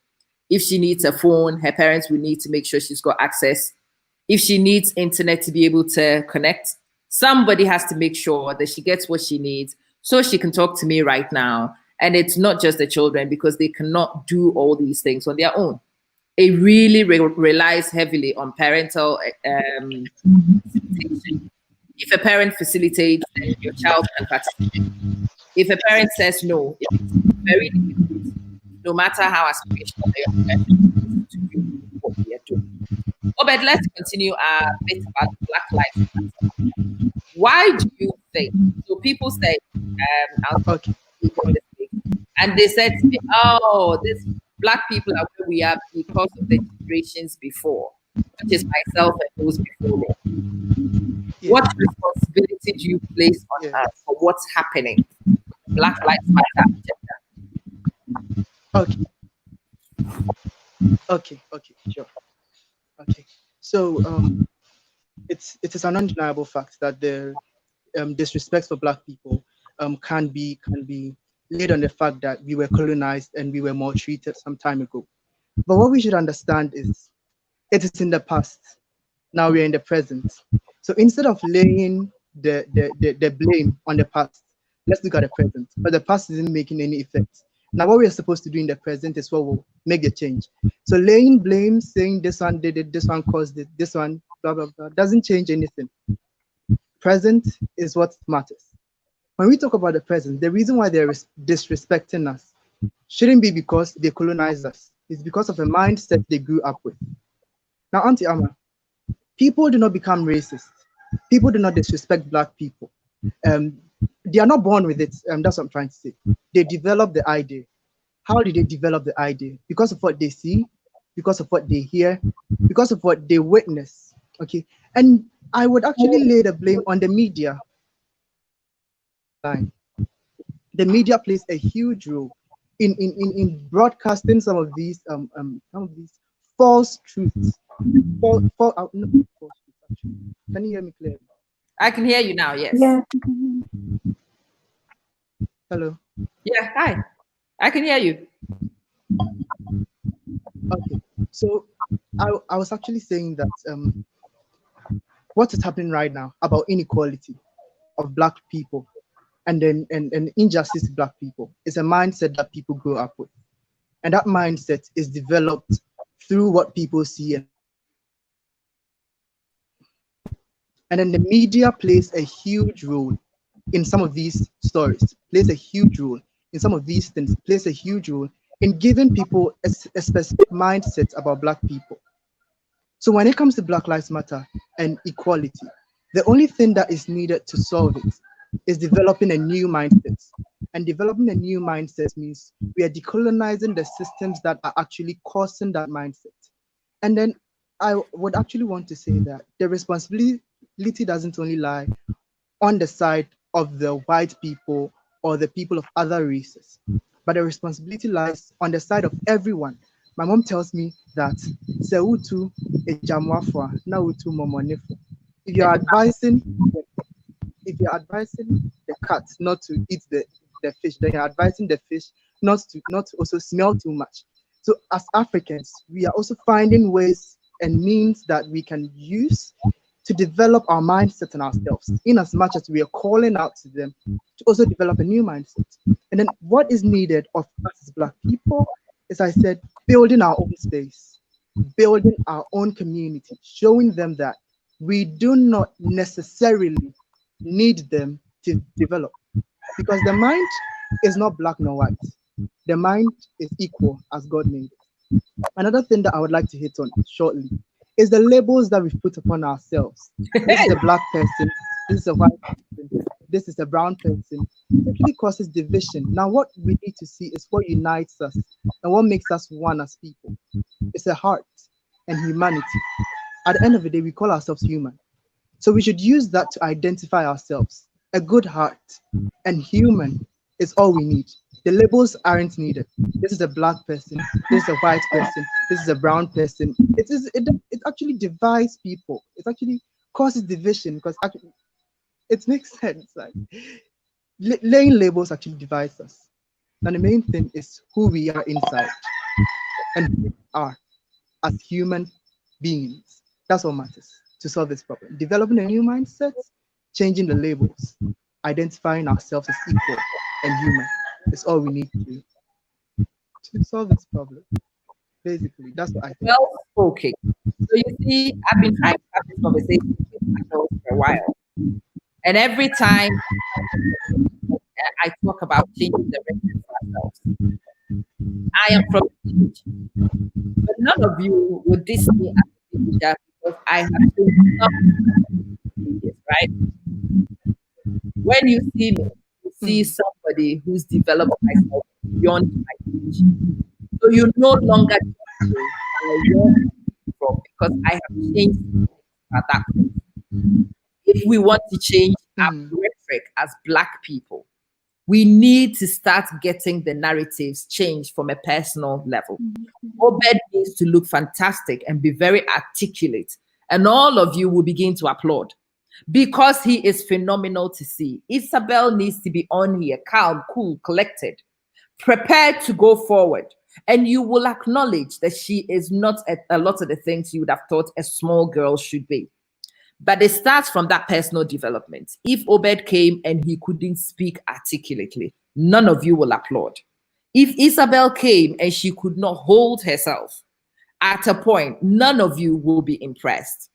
Speaker 1: If she needs a phone, her parents will need to make sure she's got access. If she needs internet to be able to connect, somebody has to make sure that she gets what she needs so she can talk to me right now. And it's not just the children, because they cannot do all these things on their own. It really relies heavily on parental facilitation. If a parent facilitates, then your child can participate. If a parent says no, it's very difficult, no matter how aspirational they are, to do what we are doing. Oh, but let's continue our bit about Black Lives Matter. Why do you think? So people say, I'll talk to people this week, and they said to me, "Oh, this Black people are where we are because of the generations before, which is myself and those before me."
Speaker 2: Yeah.
Speaker 1: What responsibility do you place on
Speaker 2: Yeah.
Speaker 1: us for what's happening? Black Lives Matter agenda.
Speaker 2: Okay. Okay. Sure. Okay. So it is an undeniable fact that the disrespect for Black people can be laid on the fact that we were colonized and we were maltreated some time ago. But what we should understand is it is in the past. Now we're in the present. So instead of laying the blame on the past, let's look at the present. But the past isn't making any effect. Now what we're supposed to do in the present is what will make the change. So laying blame, saying this one did it, this one caused it, this one, blah, blah, blah, doesn't change anything. Present is what matters. When we talk about the present, the reason why they're disrespecting us shouldn't be because they colonized us. It's because of a mindset they grew up with. Now, Auntie Amma, people do not become racist. People do not disrespect Black people. They are not born with it. That's what I'm trying to say. They develop the idea. How did they develop the idea? Because of what they see, because of what they hear, because of what they witness. Okay. And I would actually lay the blame on the media. The media plays a huge role in broadcasting some of these false truths. Not false truths, actually. Can you hear me clearly?
Speaker 1: I can hear you now. Yes.
Speaker 3: Yeah.
Speaker 2: Hello.
Speaker 1: Yeah. Hi. I can hear you.
Speaker 2: Okay. So I was actually saying that what is happening right now about inequality of Black people and then and injustice to Black people is a mindset that people grow up with. And that mindset is developed through what people see. And then the media plays a huge role in some of these stories, plays a huge role in some of these things, plays a huge role in giving people a specific mindset about Black people. So when it comes to Black Lives Matter and equality, the only thing that is needed to solve it is developing a new mindset. And developing a new mindset means we are decolonizing the systems that are actually causing that mindset. And then I would actually want to say that the responsibility doesn't only lie on the side of the white people or the people of other races, but the responsibility lies on the side of everyone. My mom tells me that if you're advising the cat not to eat the fish, then you're advising the fish not to also smell too much. So as Africans, we are also finding ways and means that we can use to develop our mindset and ourselves, in as much as we are calling out to them to also develop a new mindset. And then what is needed of us as Black people, as I said, building our own space, building our own community, showing them that we do not necessarily need them to develop, because the mind is not black nor white. The mind is equal as God made it. Another thing that I would like to hit on shortly is the labels that we've put upon ourselves. This is a black person, this is a white person, this is a brown person. It actually causes division. Now, what we need to see is what unites us and what makes us one as people. It's a heart and humanity. At the end of the day, we call ourselves human. So we should use that to identify ourselves. A good heart and human is all we need. The labels aren't needed. This is a black person, this is a white person, this is a brown person. It actually divides people. It actually causes division, because actually it makes sense. Like laying labels actually divides us. And the main thing is who we are inside and who we are as human beings. That's what matters to solve this problem. Developing a new mindset, changing the labels, identifying ourselves as equal and human is all we need to do to solve this problem. Basically, that's what I think.
Speaker 1: Well spoken. So you see, I've been trying to have this conversation with adults for a while. And every time I talk about changing direction for ourselves, I am from the village. But none of you would diss me as a villager because I have changed some behaviors, right? When you see me, you see
Speaker 2: Mm,
Speaker 1: somebody who's developed myself beyond my age. So you no longer judge me by where I came from because I have changed at that point. If we want to change our
Speaker 2: mm,
Speaker 1: rhetoric as Black people, we need to start getting the narratives changed from a personal level. Obed needs to look fantastic and be very articulate, and all of you will begin to applaud because he is phenomenal to see. Isabel needs to be on here, calm, cool, collected, prepared to go forward. And you will acknowledge that she is not at a lot of the things you would have thought a small girl should be. But it starts from that personal development. If Obed came and he couldn't speak articulately, none of you will applaud. If Isabel came and she could not hold herself at a point, none of you will be impressed.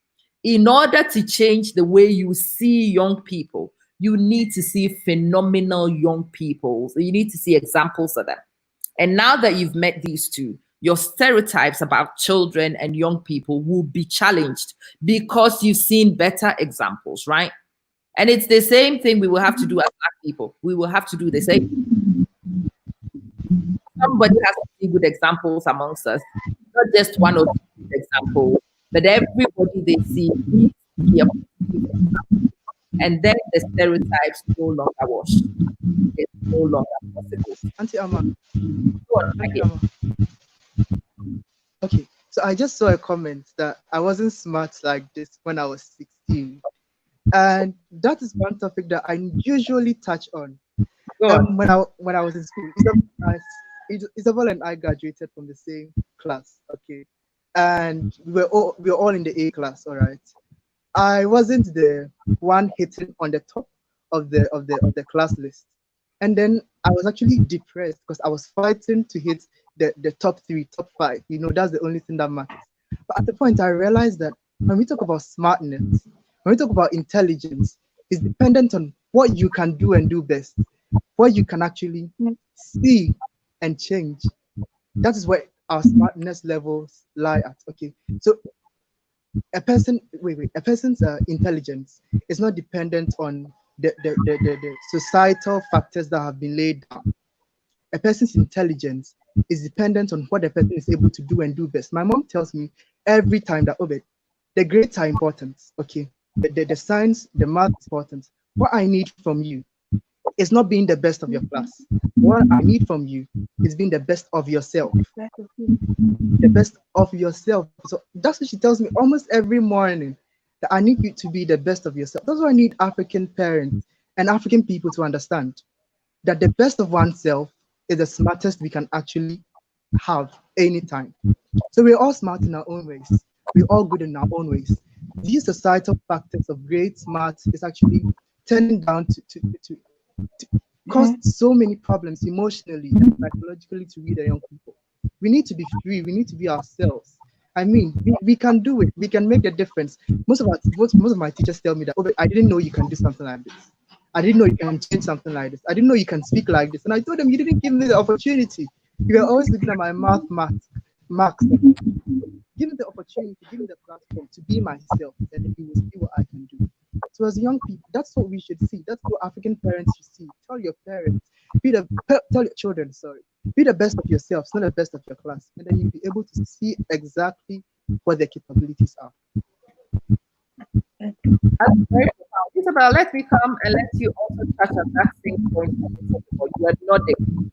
Speaker 1: In order to change the way you see young people, you need to see phenomenal young people. So you need to see examples of them. And now that you've met these two, your stereotypes about children and young people will be challenged because you've seen better examples, right? And it's the same thing we will have to do as Black people. We will have to do the same. Somebody has to see good examples amongst us, not just one or two good examples, but everybody they see needs to be a positive example. And then the stereotypes no longer wash. It's no longer possible.
Speaker 2: Auntie Amma,
Speaker 1: Go on, I
Speaker 2: Auntie
Speaker 1: hear.
Speaker 2: Amma. Okay, so I just saw a comment that I wasn't smart like this when I was 16. And that is one topic that I usually touch on.
Speaker 1: Go on.
Speaker 2: When I was in school, Isabel and I graduated from the same class, okay, and we were all in the A class, all right. I wasn't the one hitting on the top of the class list, and then I was actually depressed because I was fighting to hit the top three, top five. That's the only thing that matters. But at the point, I realized that when we talk about smartness, when we talk about intelligence, it's dependent on what you can do and do best, what you can actually see and change. That is where our smartness levels lie at. Okay, so a person's intelligence is not dependent on the societal factors that have been laid down. A person's intelligence is dependent on what the person is able to do and do best. My mom tells me every time that, Obed, the grades are important, okay? The science, the math is important. What I need from you is not being the best of your class. What I need from you is being the best of yourself. The best of yourself. So that's what she tells me almost every morning, that I need you to be the best of yourself. That's what I need African parents and African people to understand, that the best of oneself is the smartest we can actually have anytime. So we're all smart in our own ways. We're all good in our own ways. These societal factors of great smart is actually turning down to cause so many problems emotionally and psychologically to we the young people. We need to be free. We need to be ourselves. I mean, we can do it. We can make a difference. Most of my teachers tell me that, oh, I didn't know you can do something like this. I didn't know you can change something like this. I didn't know you can speak like this. And I told them, you didn't give me the opportunity. You were always looking at my marks. Give me the opportunity, give me the platform to be myself, and then you will see what I can do. So as young people, that's what we should see. That's what African parents should see. Tell your parents, tell your children, sorry, be the best of yourselves, not the best of your class, and then you'll be able to see exactly what their capabilities are.
Speaker 1: That's very profound. Isabel, let me come and let you also touch on that same point. You are nodding.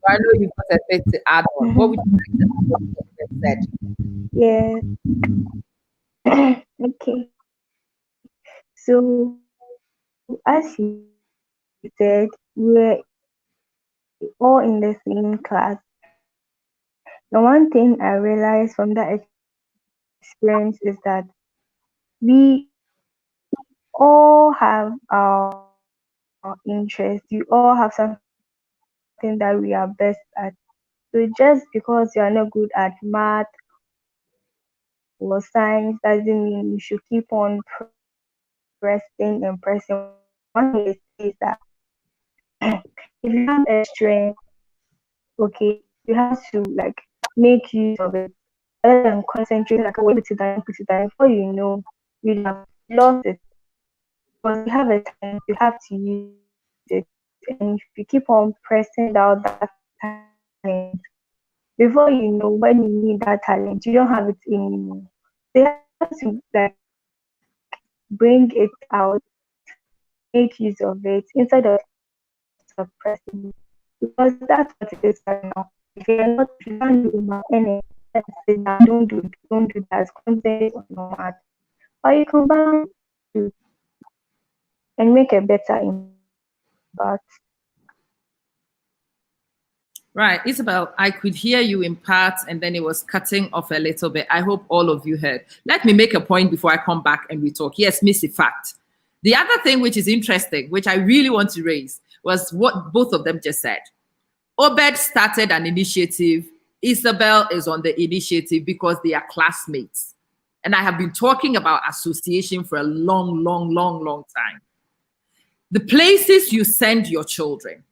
Speaker 1: I know you've got a bit to add on. What would you like to add on what you said?
Speaker 3: Yes. Okay. So as you said, we're all in the same class. The one thing I realized from that experience is that we all have our interests. We all have something that we are best at. So just because you are not good at math or science doesn't mean you should keep on pressing and pressing. One thing they say is that if you have a strength, okay, you have to like make use of it rather than concentrating like, oh, put it down. Before you know, you have lost it because you have a talent, you have to use it. And if you keep on pressing out that talent, before you know, when you need that talent, you don't have it anymore. So you have to like bring it out, make use of it instead of suppressing it. Because that's what it is right now. If you can't do math, anything, just sit down, don't do it, don't do that, concentrate on your math. Or you can balance the two and make a better impact.
Speaker 1: Right, Isabel, I could hear you in parts and then it was cutting off a little bit. I hope all of you heard. Let me make a point before I come back and we talk. Yes, Missy, fact. The other thing which is interesting, which I really want to raise, was what both of them just said. Obed started an initiative. Isabel is on the initiative because they are classmates. And I have been talking about association for a long, long, long, long time. The places you send your children,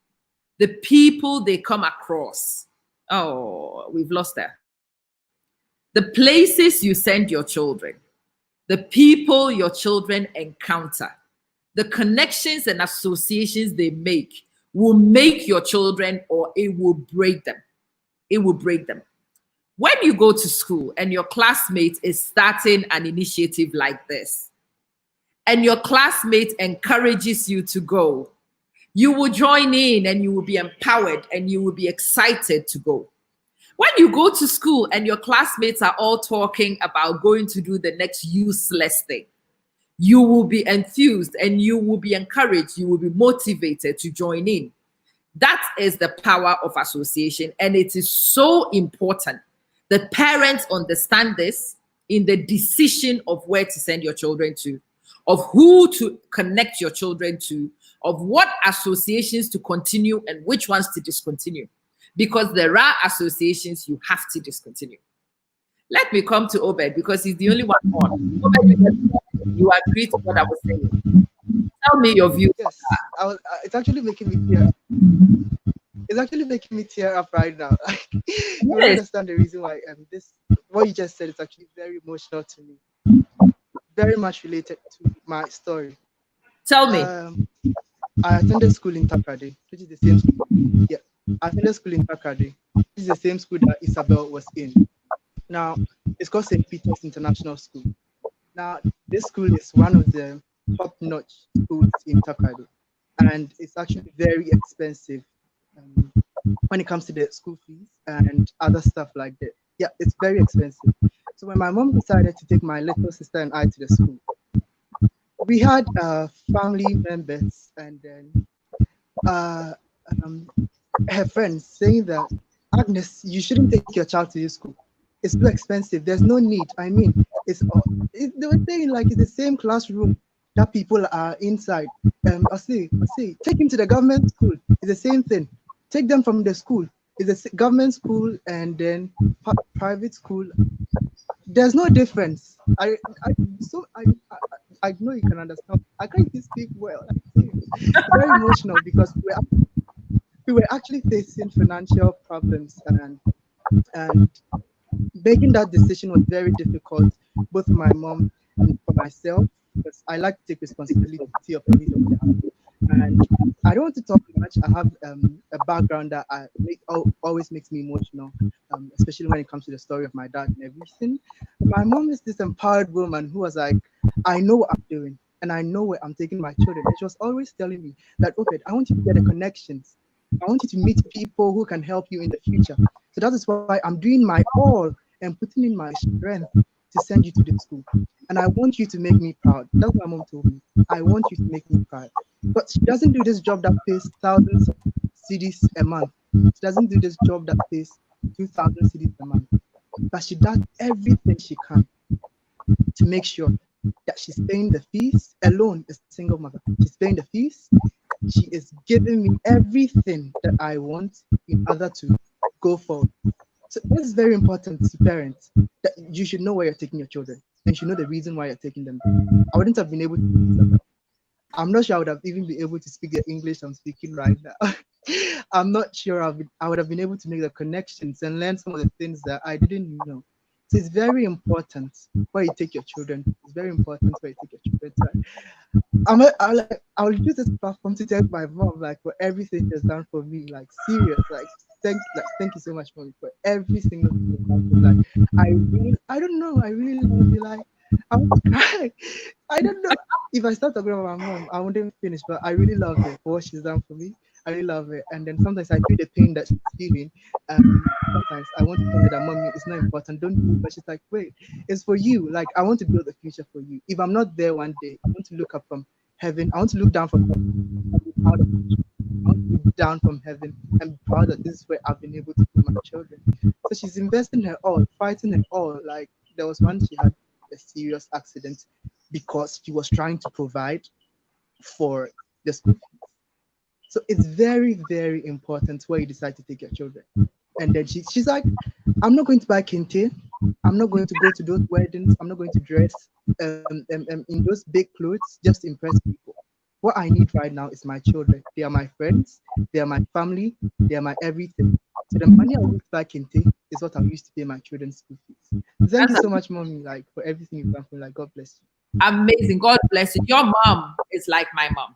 Speaker 1: the people they come across. Oh, we've lost that. The places you send your children, the people your children encounter, the connections and associations they make will make your children or it will break them. It will break them. When you go to school and your classmate is starting an initiative like this, and your classmate encourages you to go, you will join in and you will be empowered and you will be excited to go. When you go to school and your classmates are all talking about going to do the next useless thing, you will be enthused and you will be encouraged, you will be motivated to join in. That is the power of association. And it is so important that parents understand this in the decision of where to send your children to, of who to connect your children to, of what associations to continue and which ones to discontinue. Because there are associations you have to discontinue. Let me come to Obed because he's the only one on. Obed, you agree to what I was saying. Tell me your views.
Speaker 2: Yes, it's actually making me tear. It's actually making me tear up right now. You will understand the reason why. This what you just said is actually very emotional to me. Very much related to my story.
Speaker 1: Tell me.
Speaker 2: I attended school in Takrady, which is the same school. Yeah, I attended school in Takrady. This is the same school that Isabel was in. Now, it's called St. Peter's International School. Now, this school is one of the top-notch schools in Takrady, and it's actually very expensive when it comes to the school fees and other stuff like that. Yeah, it's very expensive. So when my mom decided to take my little sister and I to the school, we had family members and then her friends saying that, Agnes, you shouldn't take your child to this school. It's too expensive. There's no need. I mean, they were saying like it's the same classroom that people are inside. I say, take him to the government school. It's the same thing. Take them from the school. It's a government school and then private school. There's no difference. I so I know you can understand. I can't even speak well. Very emotional because we were actually facing financial problems, and making that decision was very difficult, both for my mom and for myself, because I like to take responsibility of the needs of the house. And I don't want to talk much. I have a background that always makes me emotional, especially when it comes to the story of my dad and everything. My mom is this empowered woman who was like, I know what I'm doing and I know where I'm taking my children. And she was always telling me that, Obed, I want you to get the connections. I want you to meet people who can help you in the future. So that is why I'm doing my all and putting in my strength to send you to the school. And I want you to make me proud. That's what my mom told me. I want you to make me proud. But she doesn't do this job that pays thousands of cedis a month. She doesn't do this job that pays 2,000 cedis a month. But she does everything she can to make sure that she's paying the fees alone, a single mother. She's paying the fees. She is giving me everything that I want in order to go forward. So this is very important to parents, that you should know where you're taking your children and you should know the reason why you're taking them. I wouldn't have been able to do that. I'm not sure I would have even been able to speak the English I'm speaking right now. I'm not sure I would have been able to make the connections and learn some of the things that I didn't know. So it's very important where you take your children. It's very important where you take your children. So I'll use this platform to thank my mom like for everything she's done for me. Like serious, thank you so much, mommy, for every single thing. Like I don't know. I really love you. Like I want to cry. I don't know. If I start talking about my mom, I wouldn't finish. But I really love her for what she's done for me. I really love it. And then sometimes I feel the pain that she's feeling. Sometimes I want to tell her that, mommy, it's not important. Don't do it. But she's like, wait, it's for you. Like, I want to build a future for you. If I'm not there one day, I want to look up from heaven. I want to look down from heaven and be proud of you. I want to look down from heaven and be proud that this is where I've been able to put my children. So she's investing her all, fighting her all. Like, there was one she had a serious accident because she was trying to provide for the school fees. So it's very, very important where you decide to take your children. And then she's like, I'm not going to buy kente. I'm not going to go to those weddings. I'm not going to dress in those big clothes just to impress people. What I need right now is my children. They are my friends. They are my family. They are my everything. So the money I use to buy kente is what I used to pay my children's school fees. Thank you so much, mommy, like for everything you've done for me. Like, God bless you.
Speaker 1: Amazing. God bless you. Your mom is like my mom.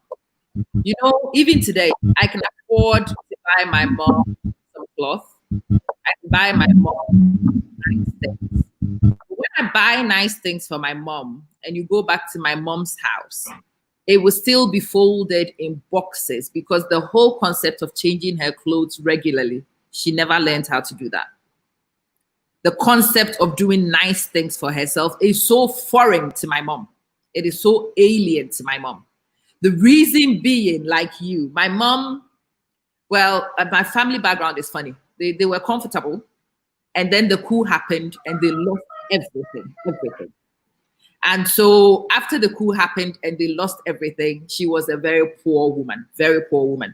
Speaker 1: You know, even today, I can afford to buy my mom some cloth. I can buy my mom nice things. But when I buy nice things for my mom and you go back to my mom's house, it will still be folded in boxes because the whole concept of changing her clothes regularly, she never learned how to do that. The concept of doing nice things for herself is so foreign to my mom. It is so alien to my mom. The reason being, like you, my mom, well, my family background is funny. They were comfortable, and then the coup happened, and they lost everything. And so after the coup happened and they lost everything, she was a very poor woman, very poor woman.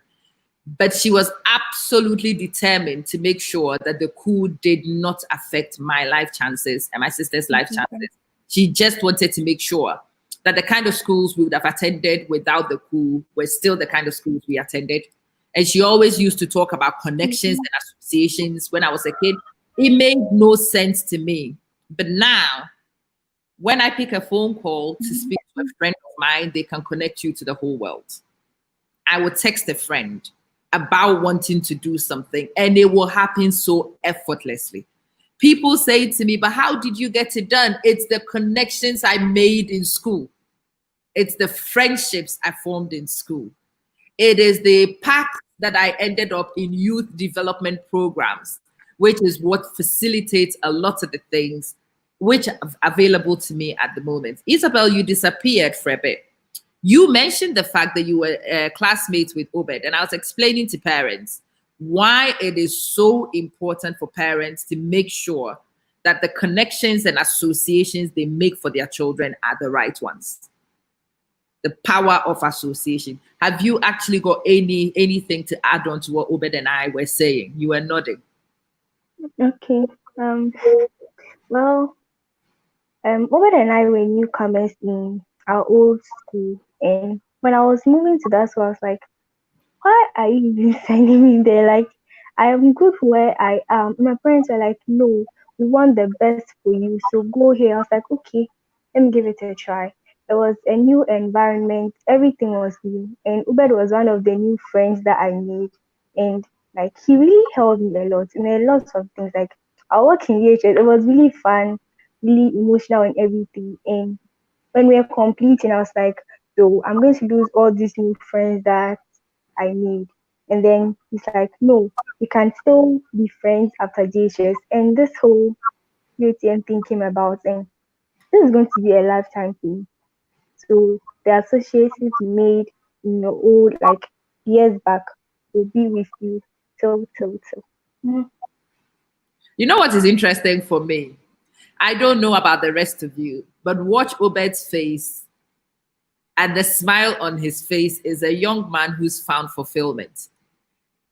Speaker 1: But she was absolutely determined to make sure that the coup did not affect my life chances and my sister's life chances. She just wanted to make sure that the kind of schools we would have attended without the coup were still the kind of schools we attended. And she always used to talk about connections and associations. When I was a kid, it made no sense to me. But now, when I pick a phone call to speak to a friend of mine, they can connect you to the whole world. I would text a friend about wanting to do something, and it will happen so effortlessly. People say to me, but how did you get it done? It's the connections I made in school. It's the friendships I formed in school. It is the path that I ended up in youth development programs, which is what facilitates a lot of the things which are available to me at the moment. Isabel, you disappeared for a bit. You mentioned the fact that you were classmates with Obed, and I was explaining to parents, why it is so important for parents to make sure that the connections and associations they make for their children are the right ones. The power of association. Have you actually got anything to add on to what Obed and I were saying? You were nodding.
Speaker 3: Okay. Um. Well, Obed and I were newcomers in our old school, and when I was moving to that school, I was like, why are you even sending me there? Like, I am good where I am. My parents were like, no, we want the best for you, so go here. I was like, okay, let me give it a try. It was a new environment, everything was new, and Ubed was one of the new friends that I made, and like he really helped me a lot in a lot of things. Like I work in VHS, it was really fun, really emotional and everything. And when we were completing, I was like, so I'm going to lose all these new friends that I made. And then he's like, no, we can still be friends after JHS. And this whole UTM thing came about, and this is going to be a lifetime thing. So the associations you made in your old, like years back, will be with you till. Mhm.
Speaker 1: You know what is interesting for me? I don't know about the rest of you, but watch Obed's face, and the smile on his face is a young man who's found fulfillment.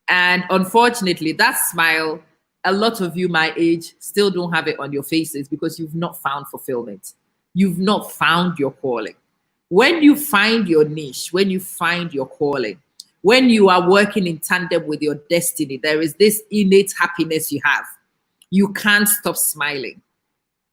Speaker 1: And unfortunately, that smile, a lot of you my age still don't have it on your faces because you've not found fulfillment. You've not found your calling. When you find your niche, when you find your calling, when you are working in tandem with your destiny, there is this innate happiness you have. You can't stop smiling.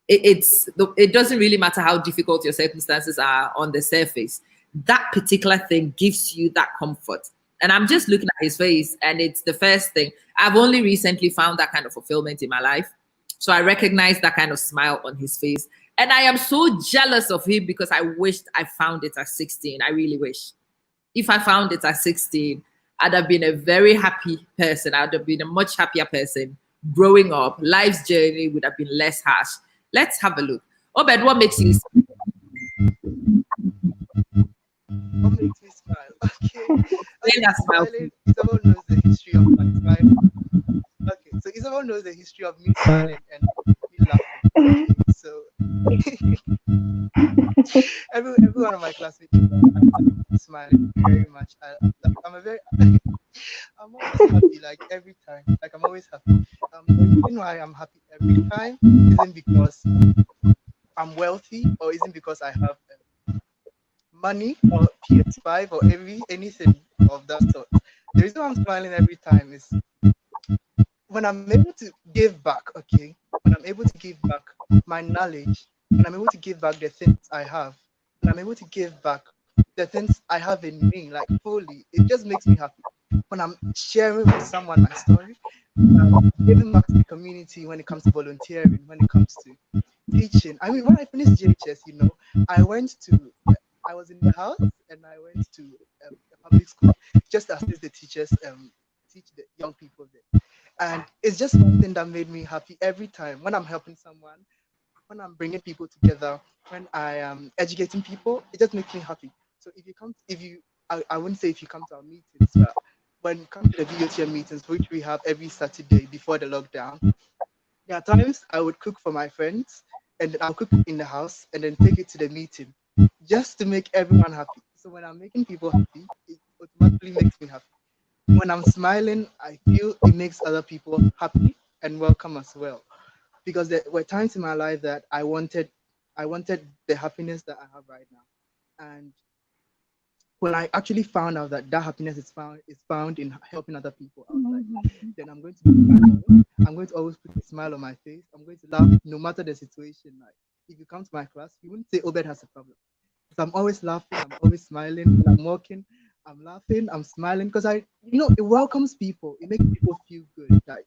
Speaker 1: It doesn't really matter how difficult your circumstances are on the surface. That particular thing gives you that comfort. And I'm just looking at his face, and it's the first thing. I've only recently found that kind of fulfillment in my life. So I recognize that kind of smile on his face. And I am so jealous of him because I wished I found it at 16. I really wish. If I found it at 16, I'd have been a very happy person. I'd have been a much happier person growing up. Life's journey would have been less harsh. Let's have a look. Obed, what makes you
Speaker 2: What makes me smile? Okay.
Speaker 1: explain
Speaker 2: Okay,
Speaker 1: that smile?
Speaker 2: smiling. Isabel knows the history of my smiling. Okay, so Isabel knows the history of me smiling and me laughing. Okay, so every one of my classmates are smiling very much. I'm a very I'm always happy, like every time. Like I'm always happy. The reason why I'm happy every time isn't because I'm wealthy or isn't because I have money or PS5 or anything of that sort. The reason why I'm smiling every time is when I'm able to give back, okay? When I'm able to give back my knowledge, when I'm able to give back the things I have, when I'm able to give back the things I have in me, like fully, it just makes me happy. When I'm sharing with someone my story, giving back to the community when it comes to volunteering, when it comes to teaching. I mean, when I finished JHS, I went to, I was in the house and I went to a public school just to assist the teachers teach the young people there. And it's just something that made me happy every time when I'm helping someone, when I'm bringing people together, when I am educating people, it just makes me happy. So I wouldn't say if you come to our meetings, but when it comes to the VOTM meetings, which we have every Saturday before the lockdown, there are times I would cook for my friends and then I'll cook in the house and then take it to the meeting just to make everyone happy. So when I'm making people happy, it automatically makes me happy. When I'm smiling, I feel it makes other people happy and welcome as well. Because there were times in my life that I wanted the happiness that I have right now. And when I actually found out that happiness is found in helping other people, I was like, then I'm going to do my own. I'm going to always put a smile on my face. I'm going to laugh no matter the situation. Like if you come to my class, you wouldn't say Obed has a problem. Because I'm always laughing, I'm always smiling. When I'm walking, I'm laughing, I'm smiling. Because it welcomes people. It makes people feel good. Like,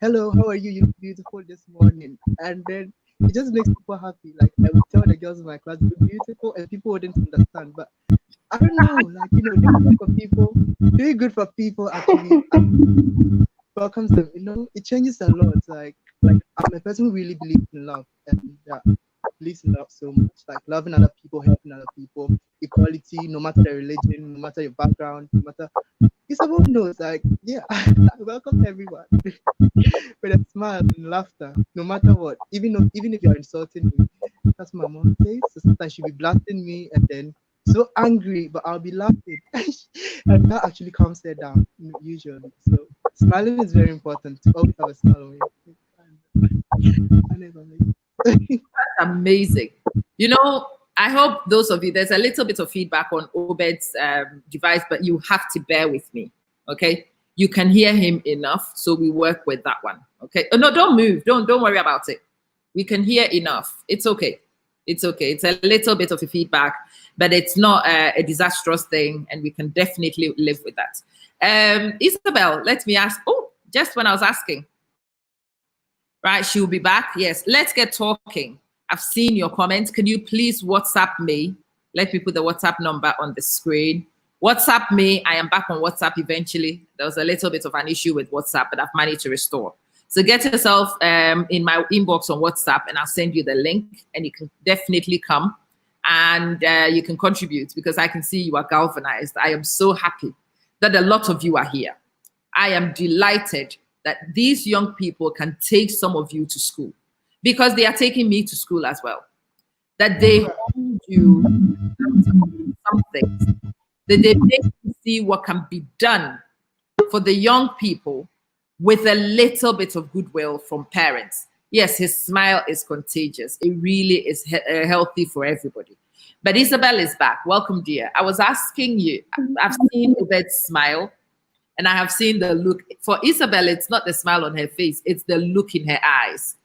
Speaker 2: hello, how are you? You look beautiful this morning. And then it just makes people happy. Like I would tell the girls in my class, you're beautiful, and people wouldn't understand. But I don't know, like doing good for people actually welcomes them. It changes a lot. Like I'm a person who really believes in love and believes in love so much. Like loving other people, helping other people, equality, no matter the religion, no matter your background, no matter Isabel knows, like, yeah, I welcome everyone with a smile and laughter, no matter what. Even if you're insulting me, that's my mom says. So sometimes she'll be blasting me and then so angry, but I'll be laughing. And that actually calms her down, usually. So smiling is very important. To always have a smile on your face.
Speaker 1: Amazing. You know, I hope those of you, there's a little bit of feedback on Obed's device, but you have to bear with me. Okay. You can hear him enough. So we work with that one. Okay. Oh, no, don't move. Don't worry about it. We can hear enough. It's okay. It's okay. It's a little bit of a feedback, but it's not a disastrous thing. And we can definitely live with that. Isabel, let me ask. Oh, just when I was asking, right? She'll be back. Yes. Let's get talking. I've seen your comments. Can you please WhatsApp me? Let me put the WhatsApp number on the screen. WhatsApp me. I am back on WhatsApp eventually. There was a little bit of an issue with WhatsApp, but I've managed to restore. So get yourself in my inbox on WhatsApp and I'll send you the link and you can definitely come and you can contribute because I can see you are galvanized. I am so happy that a lot of you are here. I am delighted that these young people can take some of you to school because they are taking me to school as well. That they hold you something, that they make you see what can be done for the young people with a little bit of goodwill from parents. Yes, his smile is contagious. It really is healthy for everybody. But Isabel is back. Welcome, dear. I was asking you, I've seen Obed's smile and I have seen the look. For Isabel, it's not the smile on her face, it's the look in her eyes.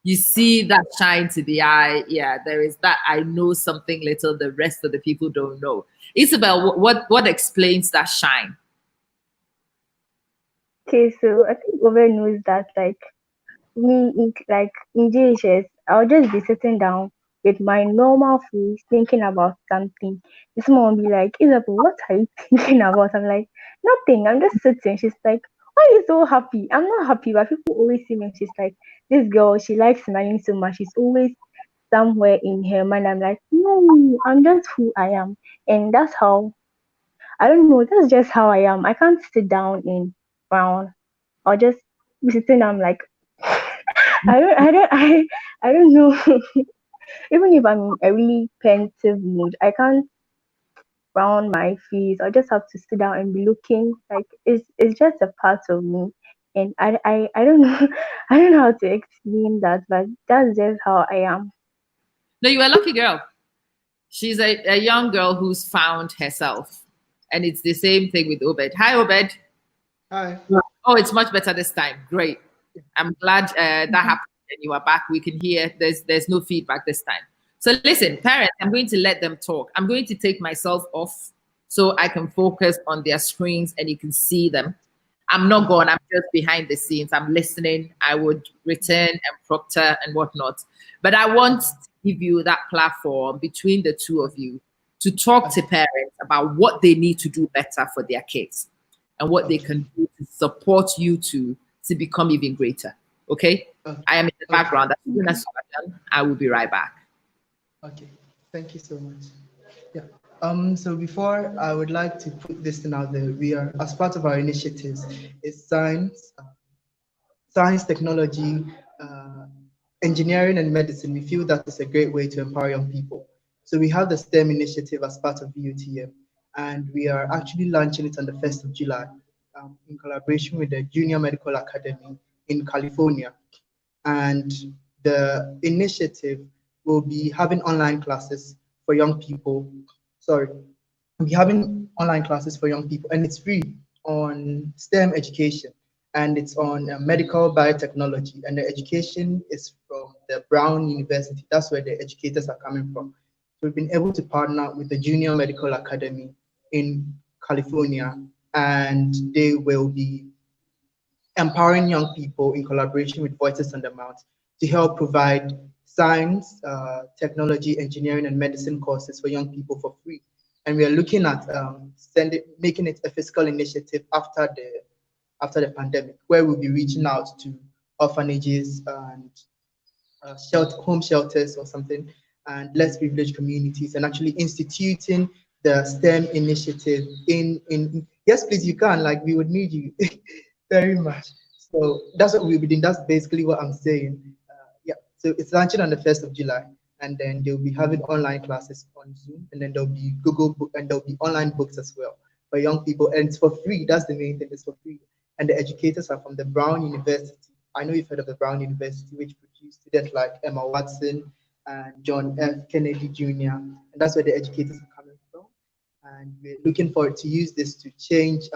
Speaker 1: You see that shine to the eye. Yeah, there is that. I know something little the rest of the people don't know. Isabel, what explains that shine?
Speaker 3: Okay, so I think Over knows that like me like in JHS, I'll just be sitting down with my normal face thinking about something. This mom will be like, Isabel, what are you thinking about? I'm like, nothing, I'm just sitting. She's like, why are you so happy? I'm not happy, but people always see me and she's like, this girl, she likes smiling so much. She's always somewhere in her mind. I'm like, no, I'm just who I am. And that's how I don't know, that's just how I am. I can't sit down in frown or just be sitting. I'm like I don't know. Even if I'm in a really pensive mood, I can't frown my face. I just have to sit down and be looking. Like it's just a part of me. And I don't know I don't know how to explain that, but that's just how I am.
Speaker 1: No, you're a lucky girl. She's a young girl who's found herself. And it's the same thing with Obed. Hi, Obed.
Speaker 2: Hi.
Speaker 1: Oh, it's much better this time. Great. I'm glad that happened and you are back. We can hear there's no feedback this time. So listen, parents, I'm going to let them talk. I'm going to take myself off so I can focus on their screens and you can see them. I'm not gone. I'm just behind the scenes. I'm listening. I would return and proctor and whatnot. But I want to give you that platform between the two of you to talk to parents about what they need to do better for their kids and what they can do to support you to become even greater. Okay? I am in the background. As soon as you are done, I will be right back.
Speaker 2: Okay. Thank you so much. Yeah. So before I would like to put this thing out there, we are as part of our initiatives is science, technology, engineering, and medicine. We feel that is a great way to empower young people. So we have the STEM initiative as part of VUTM, and we are actually launching it on the 1st of July in collaboration with the Junior Medical Academy in California. And the initiative will be having online classes for young people. Sorry, we'll be having online classes for young people, and it's free on STEM education, and it's on medical biotechnology. And the education is from the Brown University. That's where the educators are coming from. So we've been able to partner with the Junior Medical Academy in California, and they will be empowering young people in collaboration with Voices on the Mount to help provide science, technology, engineering, and medicine courses for young people for free. And we are looking at making it a fiscal initiative after the pandemic, where we'll be reaching out to orphanages and home shelters or something, and less privileged communities, and actually instituting the STEM initiative in Yes, please, you can. Like, we would need you very much. So that's what we'll be doing. That's basically what I'm saying. Yeah. So it's launching on the 1st of July, and then they'll be having online classes on Zoom, and then there'll be Google Book, and there'll be online books as well for young people, and it's for free. That's the main thing. It's for free, and the educators are from the Brown University. I know you've heard of the Brown University, which produced students like Emma Watson and John F. Kennedy Jr., and that's where the educators are coming from. And we're looking forward to use this to change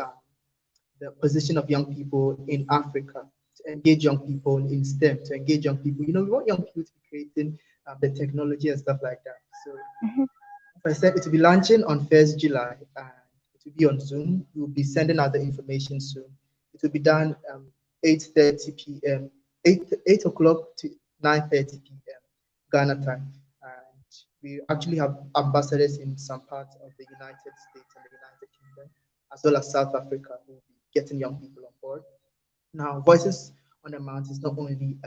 Speaker 2: the position of young people in Africa, to engage young people in STEM, to engage young people. We want young people to be creating the technology and stuff like that. So,
Speaker 3: Mhm.
Speaker 2: as I said, it will be launching on 1st July, and it will be on Zoom. We will be sending out the information soon. It will be done 8:30 p.m., 8 o'clock to 9:30 p.m. Ghana time. And we actually have ambassadors in some parts of the United States and the United Kingdom, as well as South Africa, who will be getting young people on board. Now, Voices on the Mount is not only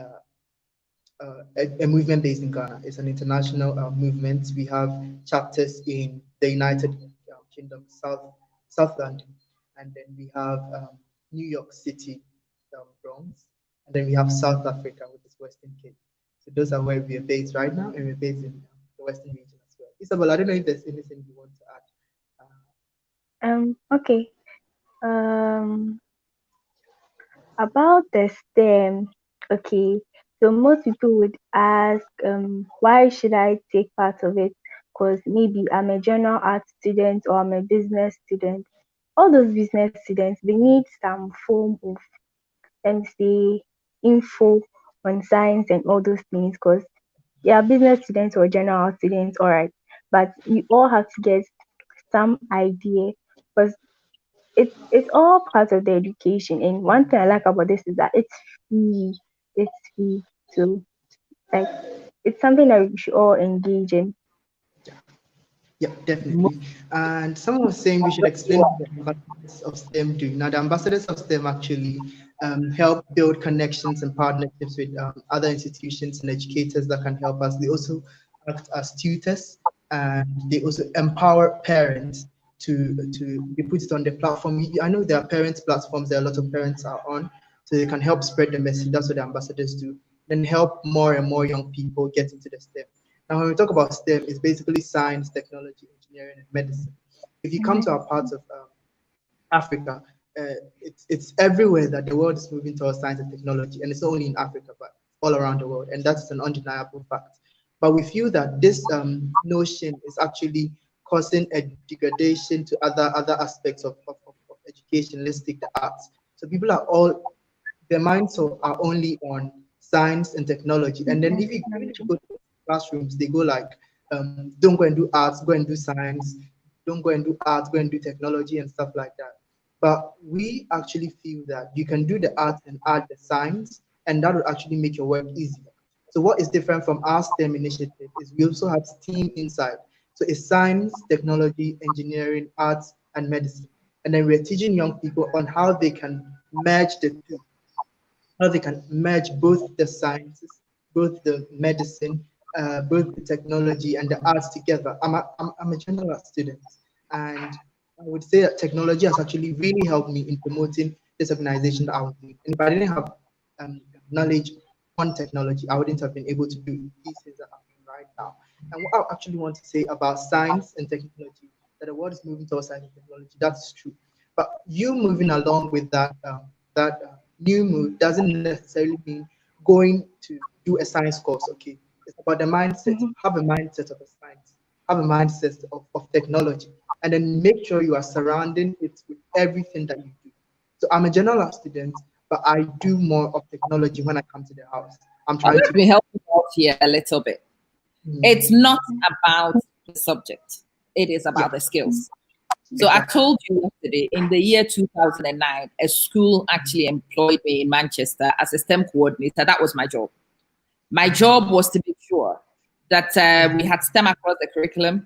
Speaker 2: a movement based in Ghana. It's an international movement. We have chapters in the United Kingdom, South London, and then we have New York City, Bronx, and then we have South Africa, which is Western Cape. So those are where we are based right now, and we're based in the Western region as well. Isabel, I don't know if there's anything you want to add.
Speaker 3: Okay. Um, about the STEM. Okay. So most people would ask, why should I take part of it? Because maybe I'm a general art student or I'm a business student. All those business students, they need some form of, let me say, info on science and all those things. Because yeah, business students or general art students, all right. But you all have to get some idea, because it's all part of the education. And one thing I like about this is that it's free. It's free. So like it's something that we should all engage in.
Speaker 2: Yeah, definitely. And someone was saying we should explain what the ambassadors of STEM do. Now, the ambassadors of STEM actually help build connections and partnerships with other institutions and educators that can help us. They also act as tutors, and they also empower parents to be put it on the platform. I know there are parents platforms that a lot of parents are on, so they can help spread the message. That's what the ambassadors do. Then help more and more young people get into the STEM. Now, when we talk about STEM, it's basically science, technology, engineering, and medicine. If you come to our parts of Africa, it's everywhere that the world is moving towards science and technology, and it's not only in Africa, but all around the world, and that's an undeniable fact. But we feel that this notion is actually causing a degradation to other aspects of education. Let's take the arts. So people are all their minds are only on science and technology. And then if you even if you go to classrooms, they go like, don't go and do arts, go and do science, don't go and do arts, go and do technology and stuff like that. But we actually feel that you can do the arts and add the science, and that will actually make your work easier. So what is different from our STEM initiative is we also have STEAM inside. So it's science, technology, engineering, arts, and medicine. And then we're teaching young people on how they can merge the two, how they can merge both the sciences, both the medicine, both the technology and the arts together. I'm a general art student, and I would say that technology has actually really helped me in promoting this organization that I was doing. And if I didn't have knowledge on technology, I wouldn't have been able to do these things that I'm doing right now. And what I actually want to say about science and technology, that the world is moving towards science and technology, that's true. But you moving along with that new move doesn't necessarily mean going to do a science course. Okay, it's about the mindset.
Speaker 3: Mhm.
Speaker 2: Have a mindset of a science. Have a mindset of technology, and then make sure you are surrounding it with everything that you do. So I'm a general art student, but I do more of technology when I come to the house. I'm trying
Speaker 1: Let
Speaker 2: to.
Speaker 1: me help you out here a little bit. It's
Speaker 2: Mm,
Speaker 1: not about the subject, it is
Speaker 2: yeah,
Speaker 1: about the skills. So I
Speaker 2: exactly.
Speaker 1: told you yesterday, in the year 2009, a school actually employed me in Manchester as a STEM coordinator. That was my job. My job was to make sure that we had STEM across the curriculum,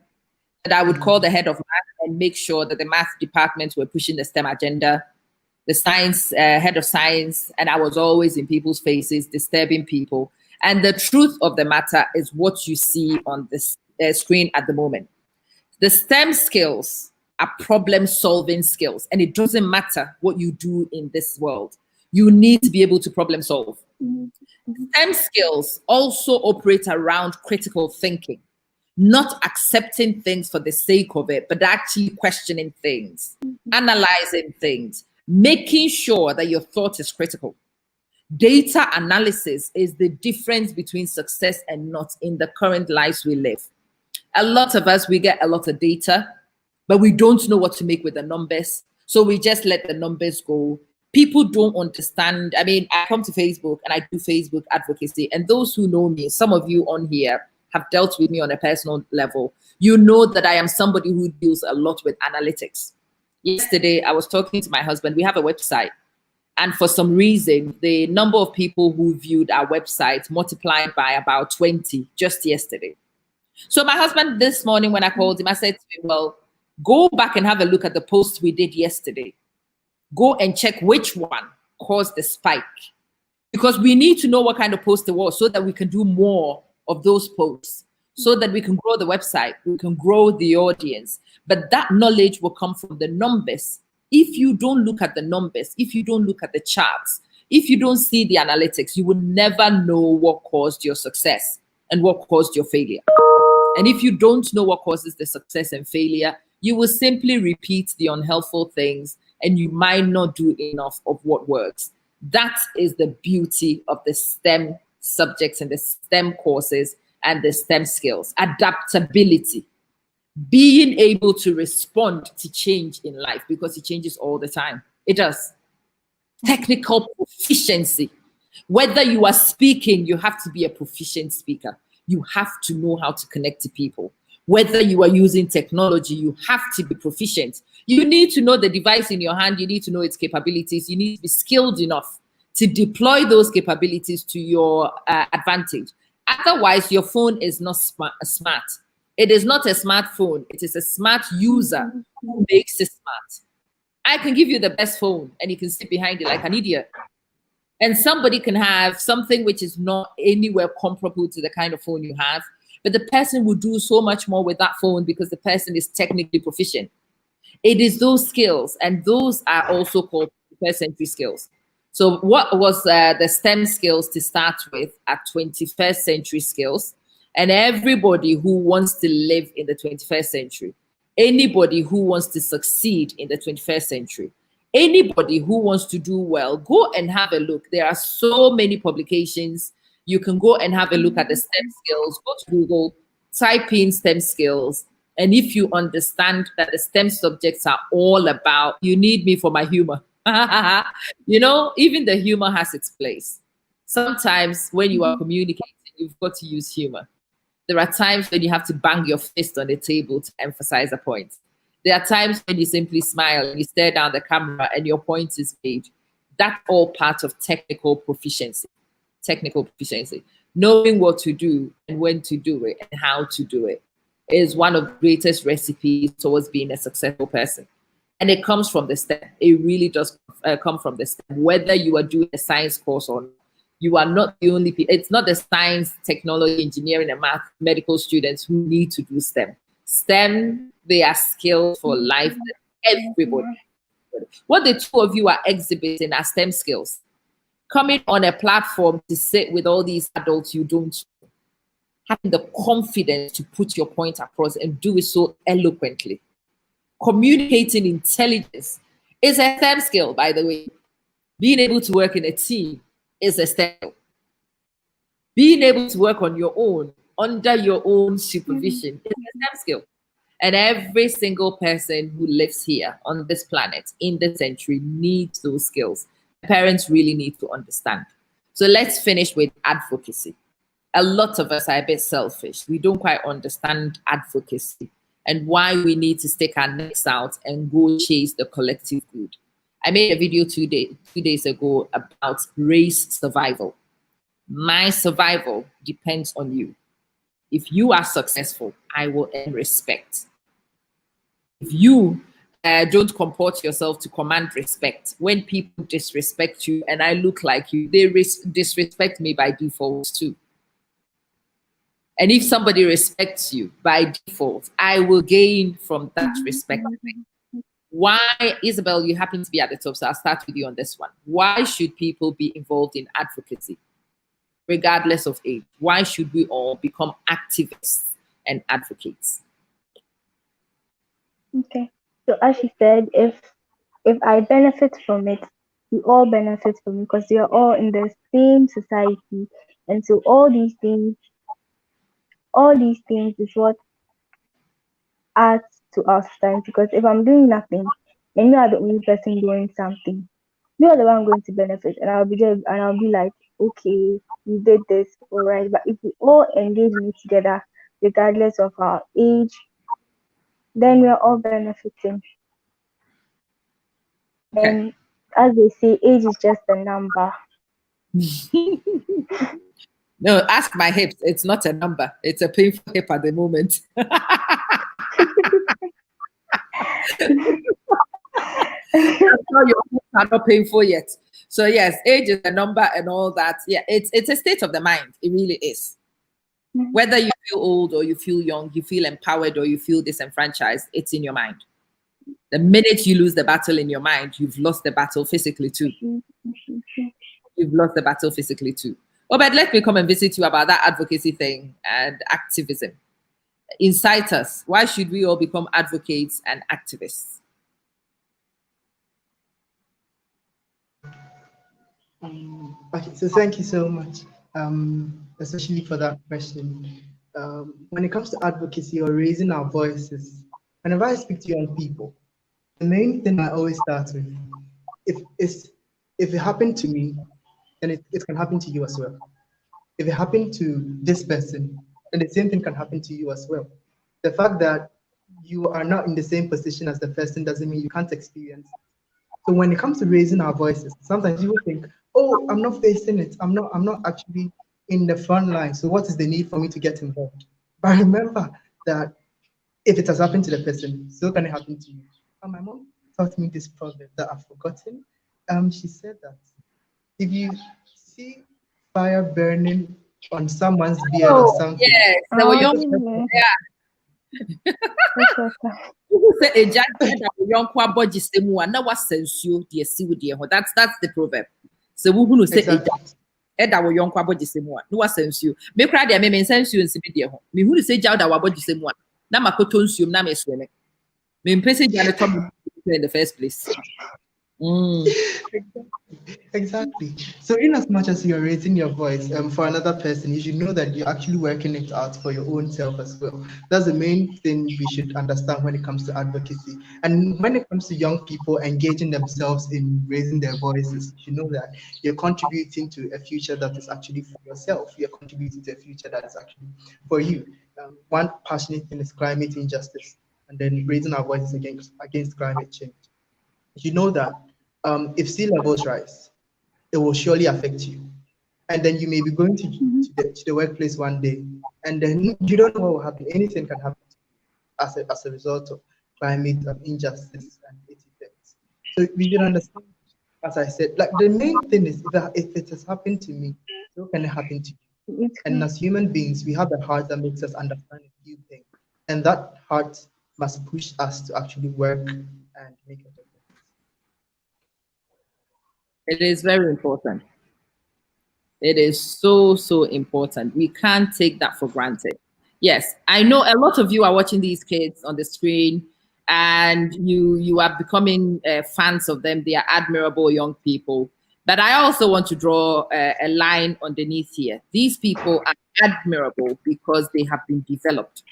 Speaker 1: that I would call the head of math and make sure that the math departments were pushing the STEM agenda, the science head of science, and I was always in people's faces, disturbing people. And the truth of the matter is what you see on this screen at the moment. The STEM skills are problem-solving skills. And it doesn't matter what you do in this world. You need to be able to problem solve. STEM skills also operate around critical thinking, not accepting things for the sake of it, but actually questioning things, analyzing things, making sure that your thought is critical. Data analysis is the difference between success and not in the current lives we live. A lot of us, we get a lot of data, but we don't know what to make with the numbers. So we just let the numbers go. People don't understand. I mean, I come to Facebook and I do Facebook advocacy. And those who know me, some of you on here have dealt with me on a personal level. You know that I am somebody who deals a lot with analytics. Yesterday, I was talking to my husband. We have a website. And for some reason, the number of people who viewed our website multiplied by about 20 just yesterday. So my husband, this morning when I called him, I said to him, well, go back and have a look at the post we did yesterday. Go and check which one caused the spike. Because we need to know what kind of post it was so that we can do more of those posts, so that we can grow the website, we can grow the audience. But that knowledge will come from the numbers. If you don't look at the numbers, if you don't look at the charts, if you don't see the analytics, you will never know what caused your success and what caused your failure. And if you don't know what causes the success and failure, you will simply repeat the unhelpful things and you might not do enough of what works. That is the beauty of the STEM subjects and the STEM courses and the STEM skills. Adaptability. Being able to respond to change in life, because it changes all the time. It does. Technical proficiency. Whether you are speaking, you have to be a proficient speaker. You have to know how to connect to people. Whether you are using technology, you have to be proficient. You need to know the device in your hand. You need to know its capabilities. You need to be skilled enough to deploy those capabilities to your advantage. Otherwise, your phone is not smart. It is not a smartphone. It is a smart user who makes it smart. I can give you the best phone and you can sit behind it like an idiot. And somebody can have something which is not anywhere comparable to the kind of phone you have, but the person will do so much more with that phone because the person is technically proficient. It is those skills, and those are also called 21st century skills. So what was the STEM skills to start with are 21st century skills. And everybody who wants to live in the 21st century, anybody who wants to succeed in the 21st century, anybody who wants to do well, go and have a look. There are so many publications. You can go and have a look at the STEM skills. Go to Google, type in STEM skills. And if you understand that the STEM subjects are all about, you need me for my humor. You know, even the humor has its place. Sometimes when you are communicating, you've got to use humor. There are times when you have to bang your fist on the table to emphasize a point. There are times when you simply smile and you stare down the camera and your point is made. That's all part of technical proficiency. Technical proficiency. Knowing what to do and when to do it and how to do it is one of the greatest recipes towards being a successful person. And it comes from the STEM. It really does come from the STEM. Whether you are doing a science course or not, you are not the only people. It's not the science, technology, engineering, and math medical students who need to do STEM. STEM, they are skills for life. Everybody. What the two of you are exhibiting are STEM skills. Coming on a platform to sit with all these adults you don't know, having the confidence to put your point across and do it so eloquently. Communicating intelligence is a STEM skill, by the way. Being able to work in a team is a STEM skill. Being able to work on your own, under your own supervision, is a STEM skill. And every single person who lives here on this planet in this century needs those skills. Parents really need to understand. So let's finish with advocacy. A lot of us are a bit selfish. We don't quite understand advocacy and why we need to stick our necks out and go chase the collective good. I made a video 2 days ago about race survival. My survival depends on you. If you are successful, I will earn respect. If you don't comport yourself to command respect, when people disrespect you and I look like you, they disrespect me by default too. And if somebody respects you by default, I will gain from that respect. Why, Isabel, you happen to be at the top, so I'll start with you on this one. Why should people be involved in advocacy, regardless of age? Why should we all become activists and advocates?
Speaker 3: Okay. So as she said, if I benefit from it, we all benefit from it because we are all in the same society. And so all these things is what adds to our society. Because if I'm doing nothing and you are the only person doing something, you are the one going to benefit, and I'll be there and I'll be like, okay, you did this, all right. But if we all engage in it together, regardless of our age, then we are all benefiting.
Speaker 1: Okay.
Speaker 3: And as they say, age is just a number.
Speaker 1: No, ask my hips. It's not a number. It's a painful hip at the moment. I'm sure your hips are not painful yet. So yes, age is a number and all that. Yeah, it's a state of the mind. It really is. Whether you feel old or you feel young, you feel empowered or you feel disenfranchised, it's in your mind. The minute you lose the battle in your mind, you've lost the battle physically too. You've lost the battle physically too. Oh, but let me come and visit you about that advocacy thing and activism. Incite us. Why should we all become advocates and activists?
Speaker 2: Okay, so thank you so much, especially for that question. When it comes to advocacy or raising our voices, whenever I speak to young people, the main thing I always start with, if it happened to me, then it can happen to you as well. If it happened to this person, then the same thing can happen to you as well. The fact that you are not in the same position as the person doesn't mean you can't experience it. So when it comes to raising our voices, sometimes people think, "Oh, I'm not facing it. I'm not actually in the front line. So what is the need for me to get involved?" But remember that if it has happened to the person, so can it happen to you. And my mom taught me this proverb that I've forgotten. She said that if you see fire burning on someone's beard or
Speaker 1: Oh,
Speaker 2: something,
Speaker 1: yes. There were young people. People say a judge young body na was sensual dear see with dear. That's the proverb. So we who say a
Speaker 2: exactly.
Speaker 1: judge that were young body semua no was sensual. Me cry there me sensual in dear. Me who say judge our body semua. Na makoto nsuom na me sweme. Me mpese judge in the first place.
Speaker 2: Exactly. So, in as much as you're raising your voice for another person, you should know that you're actually working it out for your own self as well. That's the main thing we should understand when it comes to advocacy. And when it comes to young people engaging themselves in raising their voices, you should know that you're contributing to a future that is actually for yourself. You're contributing to a future that is actually for you. One passionate thing is climate injustice, and then raising our voices against climate change. You know that if sea levels rise, it will surely affect you. And then you may be going to the workplace one day, and then you don't know what will happen. Anything can happen as a result of climate injustice and its effects. So we should understand, as I said, like the main thing is if it has happened to me, so can it happen to you? And as human beings, we have a heart that makes us understand a few things. And that heart must push us to actually work and make a difference.
Speaker 1: It is very important. It is so, so important. We can't take that for granted. Yes, I know a lot of you are watching these kids on the screen and you are becoming fans of them. They are admirable young people. But I also want to draw a line underneath here. These people are admirable because they have been developed.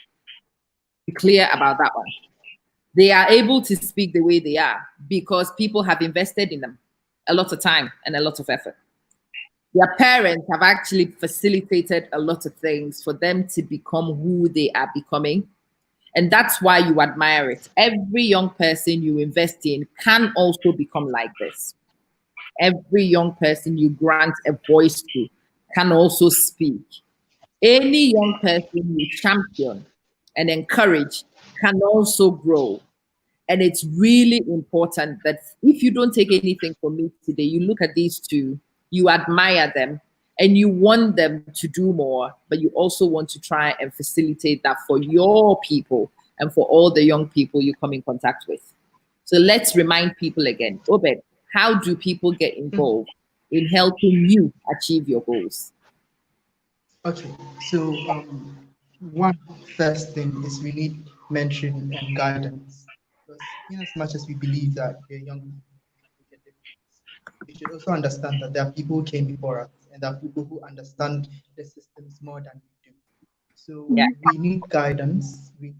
Speaker 1: Be clear about that one. They are able to speak the way they are because people have invested in them a lot of time and a lot of effort. Their parents have actually facilitated a lot of things for them to become who they are becoming. And that's why you admire it. Every young person you invest in can also become like this. Every young person you grant a voice to can also speak. Any young person you champion and encourage can also grow. And it's really important that if you don't take anything from me today, you look at these two, you admire them, and you want them to do more, but you also want to try and facilitate that for your people and for all the young people you come in contact with. So let's remind people again. Obed, how do people get involved in helping you achieve your goals?
Speaker 2: Okay, so one first thing is we need mentoring and guidance. Because in as much as we believe that we're young people who make a difference, we should also understand that there are people who came before us and there are people who understand the systems more than we do. So
Speaker 1: Yeah.
Speaker 2: we need guidance, we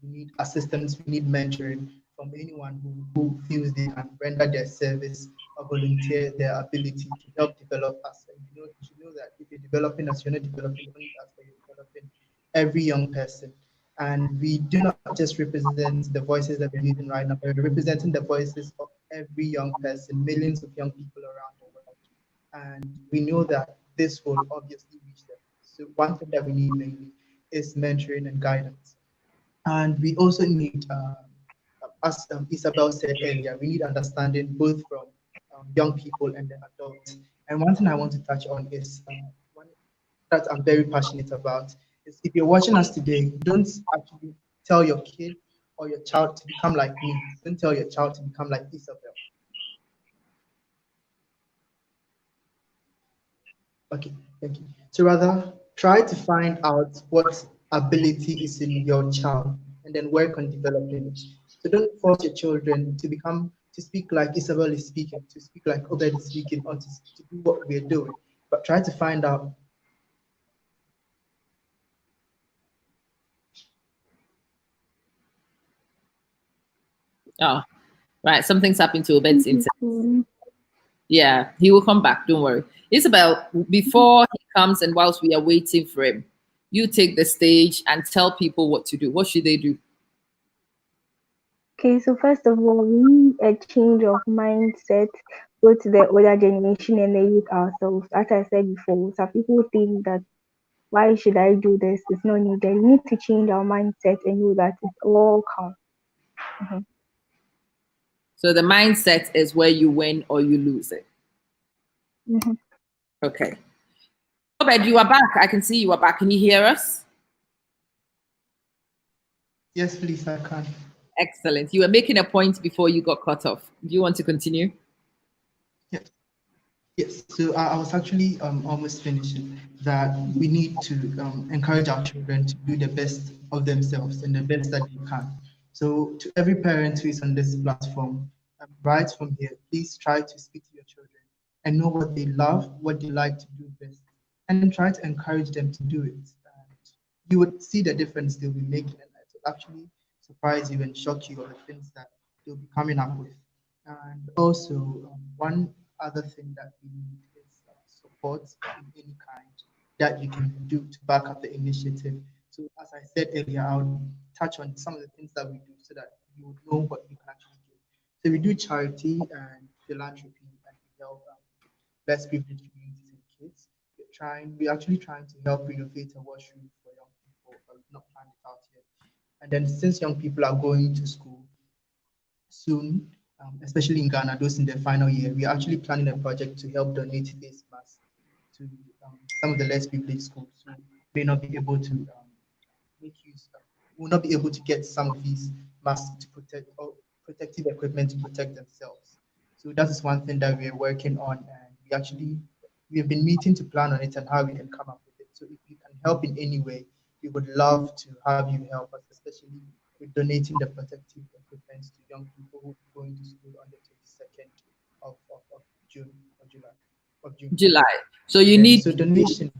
Speaker 2: need assistance, we need mentoring from anyone who feels they can render their service or volunteer their ability to help develop us. And you should know that if you're developing us, you're not developing only us, but you're developing every young person. And we do not just represent the voices that we're using right now, but we're representing the voices of every young person, millions of young people around the world. And we know that this will obviously reach them. So one thing that we need mainly is mentoring and guidance. And we also need, as Isabel said earlier, we need understanding both from young people and the adults. And one thing I want to touch on is one that I'm very passionate about is if you're watching us today, don't actually tell your kid or your child to become like me. Don't tell your child to become like Isabel. Okay, thank you. So rather, try to find out what ability is in your child and then work on developing it. So don't force your children to speak like Isabel is speaking, to speak like Obed is speaking, or to do what we're doing. But try to find out.
Speaker 1: Oh, right. Something's happened to Obed's internet.
Speaker 3: Mhm.
Speaker 1: Yeah, he will come back. Don't worry. Isabel, before he comes and whilst we are waiting for him, you take the stage and tell people what to do. What should they do?
Speaker 3: Okay, so first of all, we need a change of mindset, both the older generation and the youth ourselves. As I said before, some people think that why should I do this? It's not needed. We need to change our mindset and know that it's all count. Mhm.
Speaker 1: So the mindset is where you win or you lose it.
Speaker 3: Mhm.
Speaker 1: Okay. Obed, you are back. I can see you are back. Can you hear us?
Speaker 2: Yes, please, I can.
Speaker 1: Excellent. You were making a point before you got cut off. Do you want to continue?
Speaker 2: Yes. Yes, so I was actually almost finishing that we need to encourage our children to do the best of themselves and the best that they can. So, to every parent who is on this platform, right from here, please try to speak to your children and know what they love, what they like to do best, and then try to encourage them to do it. And you would see the difference they'll be making, and it will actually surprise you and shock you of the things that they'll be coming up with. And also, one other thing that we need is support in any kind that you can do to back up the initiative. So, as I said earlier, I'll touch on some of the things that we do so that you would know what you can actually do. So, we do charity and philanthropy, and we help less privileged communities and kids. We're actually trying to help renovate a washroom for young people, but we've not planned it out yet. And then, since young people are going to school, soon, especially in Ghana, those in their final year, we are actually planning a project to help donate face masks to some of the less privileged schools who may not be able to make use of, will not be able to get some of these masks to protect or protective equipment to protect themselves. So that is one thing that we are working on, and we have been meeting to plan on it and how we can come up with it. So if you can help in any way, we would love to have you help us, especially with donating the protective equipment to young people who are going to school on the 22nd of June or July of June.
Speaker 1: July. So
Speaker 2: And
Speaker 1: you
Speaker 2: then
Speaker 1: need
Speaker 2: so donation.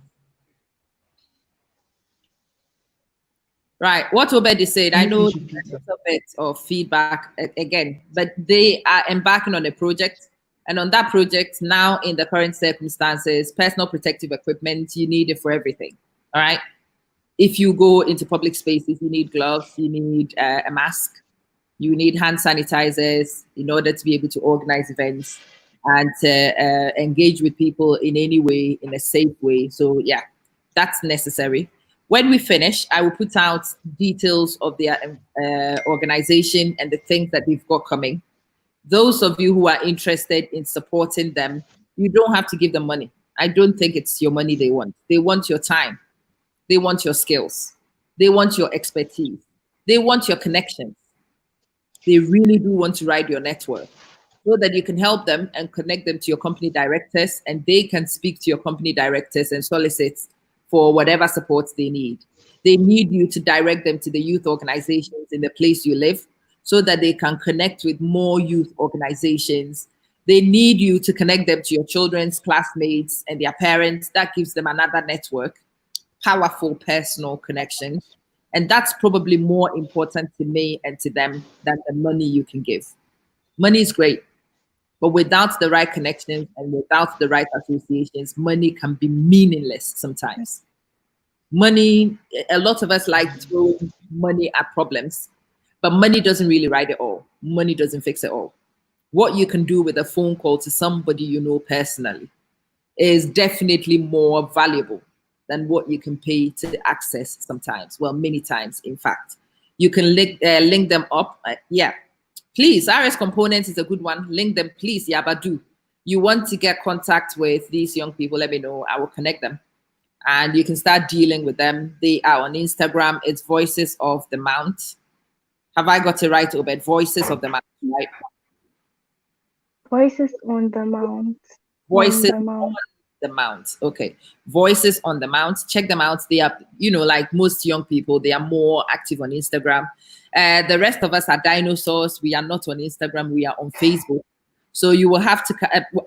Speaker 1: right. What Obed is saying,
Speaker 2: Can
Speaker 1: I
Speaker 2: you
Speaker 1: know
Speaker 2: please
Speaker 1: a
Speaker 2: repeat that?
Speaker 1: little bit of feedback again, but they are embarking on a project. And on that project, now in the current circumstances, personal protective equipment, you need it for everything. All right. If you go into public spaces, you need gloves, you need a mask, you need hand sanitizers in order to be able to organize events and to engage with people in any way, in a safe way. So, yeah, that's necessary. When we finish, I will put out details of their organization and the things that we've got coming. Those of you who are interested in supporting them, you don't have to give them money. I don't think it's your money they want. They want your time. They want your skills. They want your expertise. They want your connections. They really do want to ride your network so that you can help them and connect them to your company directors, and they can speak to your company directors and solicit for whatever supports they need. They need you to direct them to the youth organizations in the place you live so that they can connect with more youth organizations. They need you to connect them to your children's classmates and their parents. That gives them another network, powerful personal connection. And that's probably more important to me and to them than the money you can give. Money is great, but without the right connections and without the right associations, money can be meaningless sometimes. Money, a lot of us like throwing money at problems, but money doesn't really write it all. Money doesn't fix it all. What you can do with a phone call to somebody you know personally is definitely more valuable than what you can pay to access sometimes. Well, many times, in fact. You can link them up. Yeah, please, RS Components is a good one. Link them, please. Yeah, but do. You want to get contact with these young people, let me know. I will connect them. And you can start dealing with them. They are on Instagram. It's Voices of the Mount. Have I got it right, Obed? Voices of the Mount, right?
Speaker 3: Voices on the Mount.
Speaker 1: Voices on the Mount. Okay. Voices on the Mount. Check them out. They are, like most young people, they are more active on Instagram. The rest of us are dinosaurs. We are not on Instagram. We are on Facebook. So you will have to,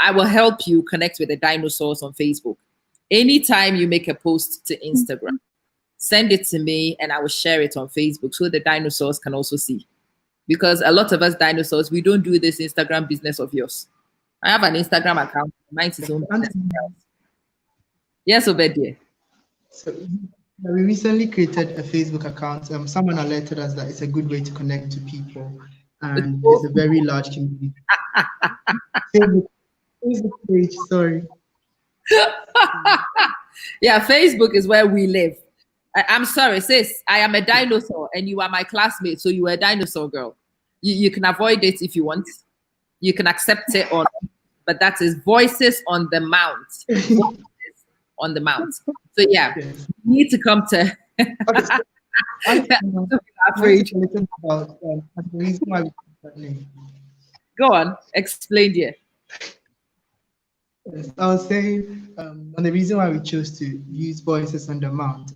Speaker 1: I will help you connect with the dinosaurs on Facebook. Anytime you make a post to Instagram, send it to me and I will share it on Facebook so the dinosaurs can also see. Because a lot of us dinosaurs, we don't do this Instagram business of yours. I have an Instagram account. Mine's his own business. Yes, Obed Dadzie.
Speaker 2: So we recently created a Facebook account. Someone alerted us that it's a good way to connect to people, and it's a very large community. Facebook page, sorry.
Speaker 1: Yeah, Facebook is where we live. I'm sorry, sis. I am a dinosaur and you are my classmate, so you are a dinosaur girl. You can avoid it if you want. You can accept it or not, but that is Voices on the Mount. Voices on the Mount. So yeah, you need to come to. Go on, explain here.
Speaker 2: Yes, I was saying, and the reason why we chose to use Voices on the Mount,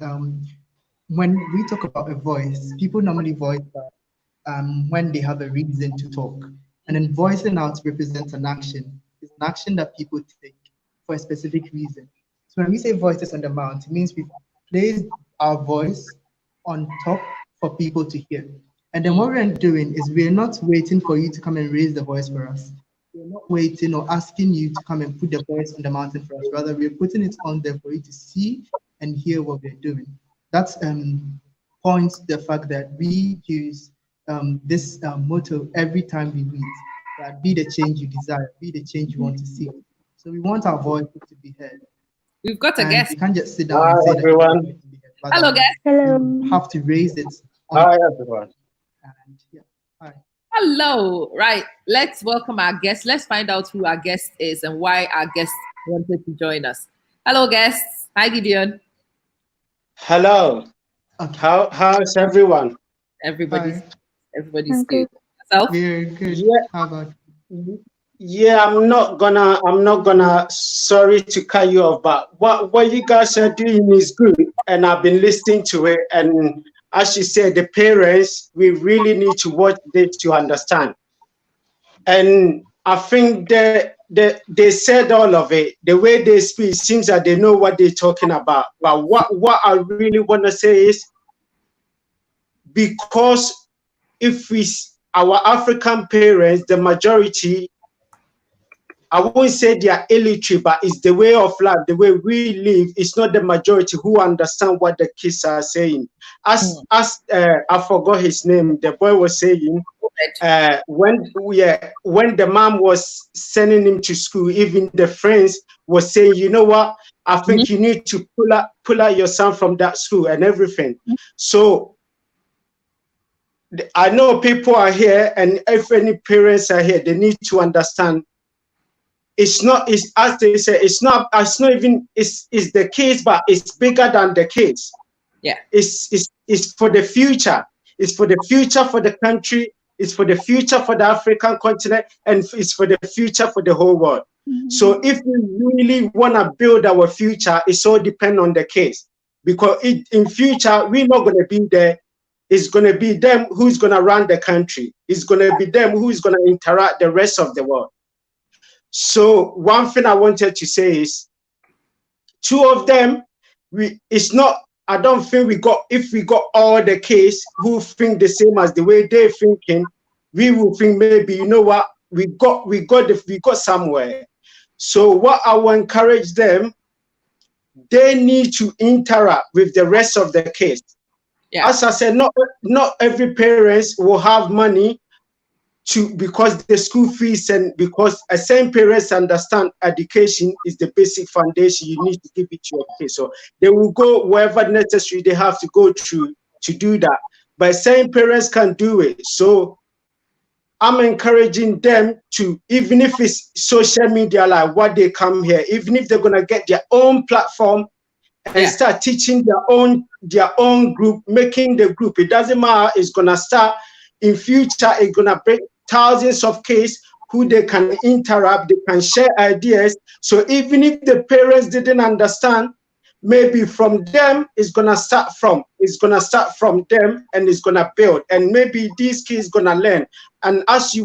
Speaker 2: when we talk about a voice, people normally voice when they have a reason to talk. And then voicing out represents an action. It's an action that people take for a specific reason. So when we say Voices on the Mount, it means we place our voice on top for people to hear. And then what we're doing is we're not waiting for you to come and raise the voice for us. We're not waiting or asking you to come and put the voice on the mountain for us. Rather, we're putting it on there for you to see and hear what we're doing. That's points to the fact that we use this motto every time we meet, that be the change you desire, be the change you want to see. So we want our voice to be heard.
Speaker 1: We've got a guest.
Speaker 2: You can't just sit down and say
Speaker 6: everyone.
Speaker 2: That to be heard.
Speaker 1: Hello, guest.
Speaker 3: Hello.
Speaker 2: You have to raise it.
Speaker 6: Hi, everyone.
Speaker 2: And, yeah. Hi.
Speaker 1: Hello. Right. Let's welcome our guest. Let's find out who our guest is and why our guest wanted to join us. Hello, guests. Hi, Gideon.
Speaker 6: Hello.
Speaker 2: Okay.
Speaker 6: How's everyone?
Speaker 1: Everybody's
Speaker 3: I'm
Speaker 1: good.
Speaker 3: good.
Speaker 1: Yourself?
Speaker 2: We're good.
Speaker 6: Yeah.
Speaker 2: How about
Speaker 6: Yeah, I'm not gonna sorry to cut you off, but what you guys are doing is good, and I've been listening to it. And as you said, the parents, we really need to watch this to understand. And I think that they said all of it. The way they speak seems that they know what they're talking about. But what I really want to say is, because if our African parents, the majority, I won't say they are illiterate, but it's the way of life, the way we live. It's not the majority who understand what the kids are saying. As I forgot his name, the boy was saying, when the mom was sending him to school, even the friends was saying, you know what, I think you need to pull out your son from that school and everything. So I know people are here, and if any parents are here, they need to understand it's not, it's as they say, it's not even, it's the case, but it's bigger than the case.
Speaker 1: Yeah.
Speaker 6: It's for the future. It's for the future for the country. It's for the future for the African continent, and it's for the future for the whole world. So if we really want to build our future, it's all depend on the case. Because in future, we're not going to be there. It's going to be them who's going to run the country. It's going to be them who's going to interact the rest of the world. So one thing I wanted to say is, two of them, it's not, I don't think if we got all the case who think the same as the way they're thinking, we will think maybe, you know what, we got somewhere. So what I will encourage them, they need to interact with the rest of the case. Yeah. As I said, not every parent will have money because the school fees, and because same parents understand education is the basic foundation you need to give it to your kids. So they will go wherever necessary they have to go through to do that. But same parents can do it. So I'm encouraging them to, even if it's social media, like what they come here, even if they're gonna get their own platform and start teaching their own group, making the group. It doesn't matter. It's gonna start in future. It's gonna bring thousands of cases who they can interact. They can share ideas. So even if the parents didn't understand, maybe from them it's gonna start from. It's gonna start from them, and it's gonna build. And maybe these kids gonna learn. And as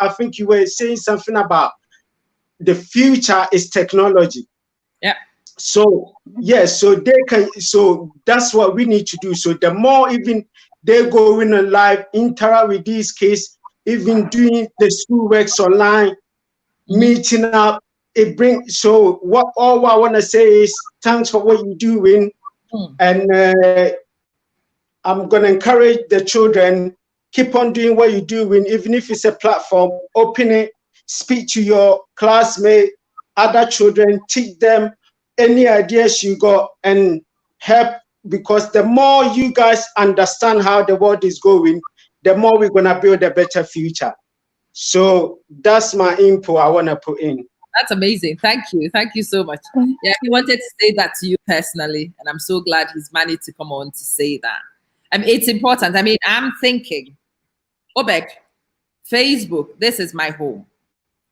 Speaker 6: I think you were saying something about the future is technology.
Speaker 1: Yeah.
Speaker 6: So yes, so they can. So that's what we need to do. So the more even they go in and live, interact with these kids, even doing the school works online, meeting up, it brings. So all I want to say is thanks for what you're doing, and I'm gonna encourage the children, keep on doing what you're doing, even if it's a platform. Open it, speak to your classmates, other children, teach them any ideas you got, and help, because the more you guys understand how the world is going, the more we're going to build a better future. So that's my input I want to put in.
Speaker 1: That's amazing. Thank you. Thank you so much. Yeah, he wanted to say that to you personally, and I'm so glad he's managed to come on to say that. I mean, it's important. I mean, I'm thinking, Obed, Facebook, this is my home.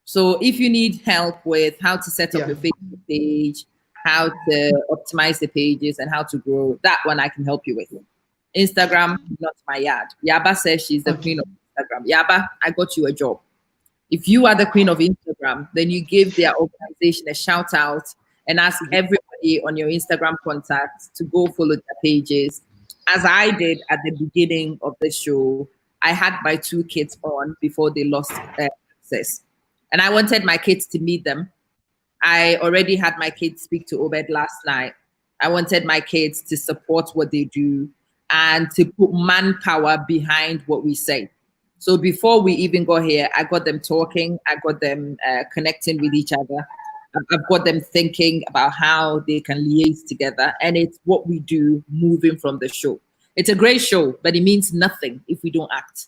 Speaker 1: So if you need help with how to set up your Facebook page, how to optimize the pages, and how to grow, that one I can help you with. Instagram, not my yard. Yaba says she's the queen of Instagram. Yaba, I got you a job. If you are the queen of Instagram, then you give their organization a shout out and ask everybody on your Instagram contacts to go follow their pages. As I did at the beginning of the show, I had my 2 kids on before they lost access. And I wanted my kids to meet them. I already had my kids speak to Obed last night. I wanted my kids to support what they do and to put manpower behind what we say. So before we even got here, I got them talking. I got them connecting with each other. I've got them thinking about how they can liaise together. And it's what we do moving from the show. It's a great show, but it means nothing if we don't act.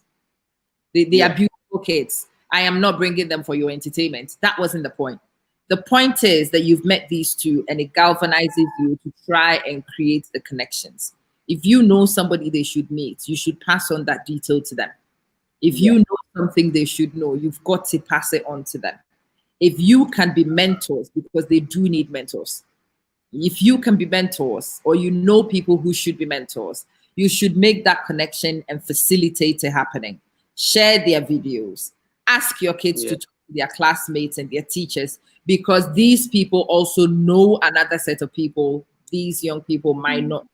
Speaker 1: They are beautiful kids. I am not bringing them for your entertainment. That wasn't the point. The point is that you've met these 2 and it galvanizes you to try and create the connections. If you know somebody they should meet, you should pass on that detail to them. If you know something they should know, you've got to pass it on to them. If you can be mentors, because they do need mentors. If you can be mentors, or you know people who should be mentors, you should make that connection and facilitate it happening. Share their videos. Ask your kids to talk to their classmates and their teachers, because these people also know another set of people these young people might not know.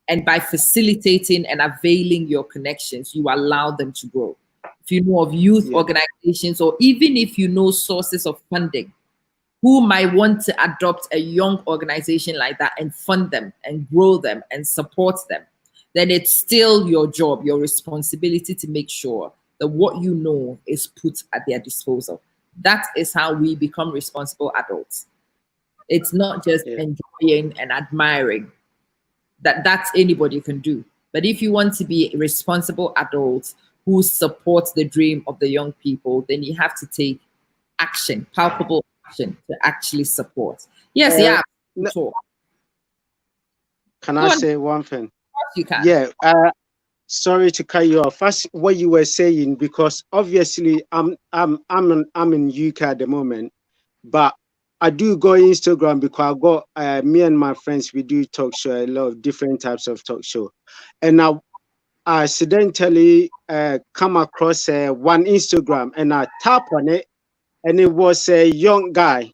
Speaker 1: And by facilitating and availing your connections, you allow them to grow. If you know of youth organizations, or even if you know sources of funding, who might want to adopt a young organization like that and fund them and grow them and support them, then it's still your job, your responsibility to make sure that what you know is put at their disposal. That is how we become responsible adults. It's not just enjoying and admiring. That's anybody can do. But if you want to be responsible adults who support the dream of the young people, then you have to take action, palpable action to actually support. Yes, yeah, talk.
Speaker 6: Can I say one thing?
Speaker 1: You can.
Speaker 6: Yeah. Sorry to cut you off. That's what you were saying, because obviously I'm in UK at the moment, but I do go Instagram because I got me and my friends, we do talk show, a lot of different types of talk show, and I accidentally come across one Instagram, and I tap on it, and it was a young guy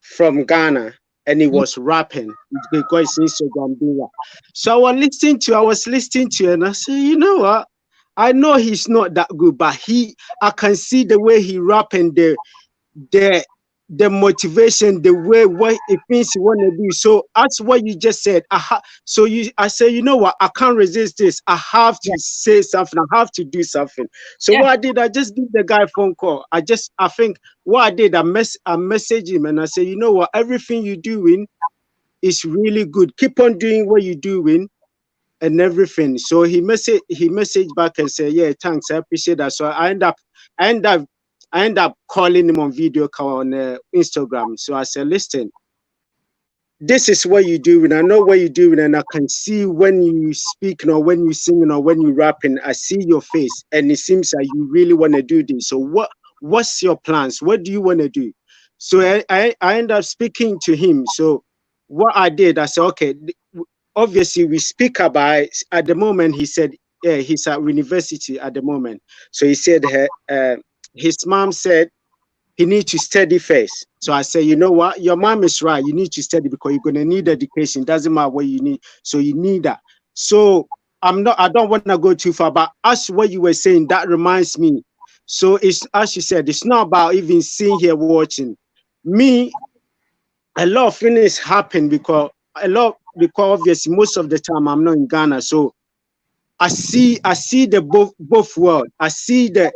Speaker 6: from Ghana, and he was rapping because Instagram doing that. So I was listening to it, and I said, you know what? I know he's not that good, but I can see the way he rapping, the motivation, the way what it means you want to do. So that's what you just said. I say, you know what? I can't resist this. I have to say something. I have to do something. So what I did, I just give the guy a phone call. I think what I did, I messaged him and I said, you know what? Everything you're doing is really good. Keep on doing what you're doing and everything. So he messaged back and said, yeah, thanks, I appreciate that. So I end up calling him on video call on Instagram. So I said, listen, this is what you're doing. I know what you're doing, and I can see when you speak or when you singing or when you rapping. I see your face, and it seems like you really want to do this. So what's your plans? What do you want to do? So I end up speaking to him. So what I did, I said, okay, obviously we speak about at the moment. He said, yeah, he's at university at the moment. So he said his mom said he needs to study first. So I say, you know what? Your mom is right. You need to study because you're gonna need education. Doesn't matter what you need. So you need that. So I don't want to go too far, but as what you were saying, that reminds me. So it's, as you said, it's not about even sitting here watching. Me, a lot of things happen because obviously most of the time I'm not in Ghana. So I see the both world. I see the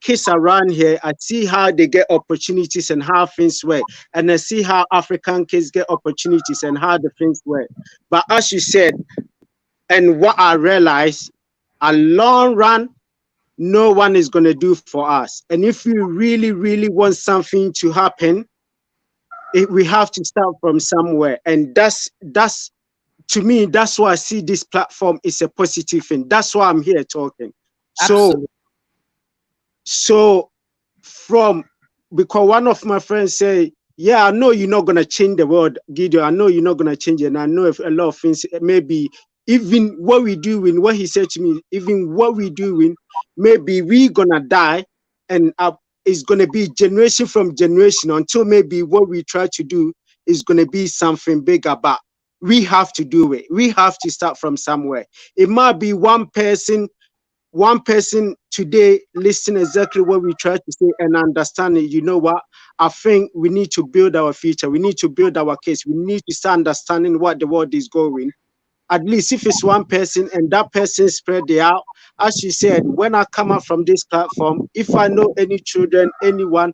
Speaker 6: kids around here. I see how they get opportunities and how things work, and I see how African kids get opportunities and how the things work. But as you said, and what I realized, a long run, no one is gonna do for us. And if we really, really want something to happen, we have to start from somewhere, and that's to me, that's why I see this platform is a positive thing. That's why I'm here talking.
Speaker 1: Absolutely.
Speaker 6: So because one of my friends say, yeah, I know you're not gonna change the world, Gideon. I know you're not gonna change it, and I know if a lot of things, maybe even what we doing, what he said to me, even what we doing, maybe we gonna die, and it's gonna be generation from generation until maybe what we try to do is gonna be something bigger. But we have to do it. We have to start from somewhere. It might be one person today listening exactly what we try to say and understanding. You know what? I think we need to build our future. We need to build our case. We need to start understanding what the world is going. At least if it's one person and that person spread it out. As you said, when I come out from this platform, if I know any children, anyone,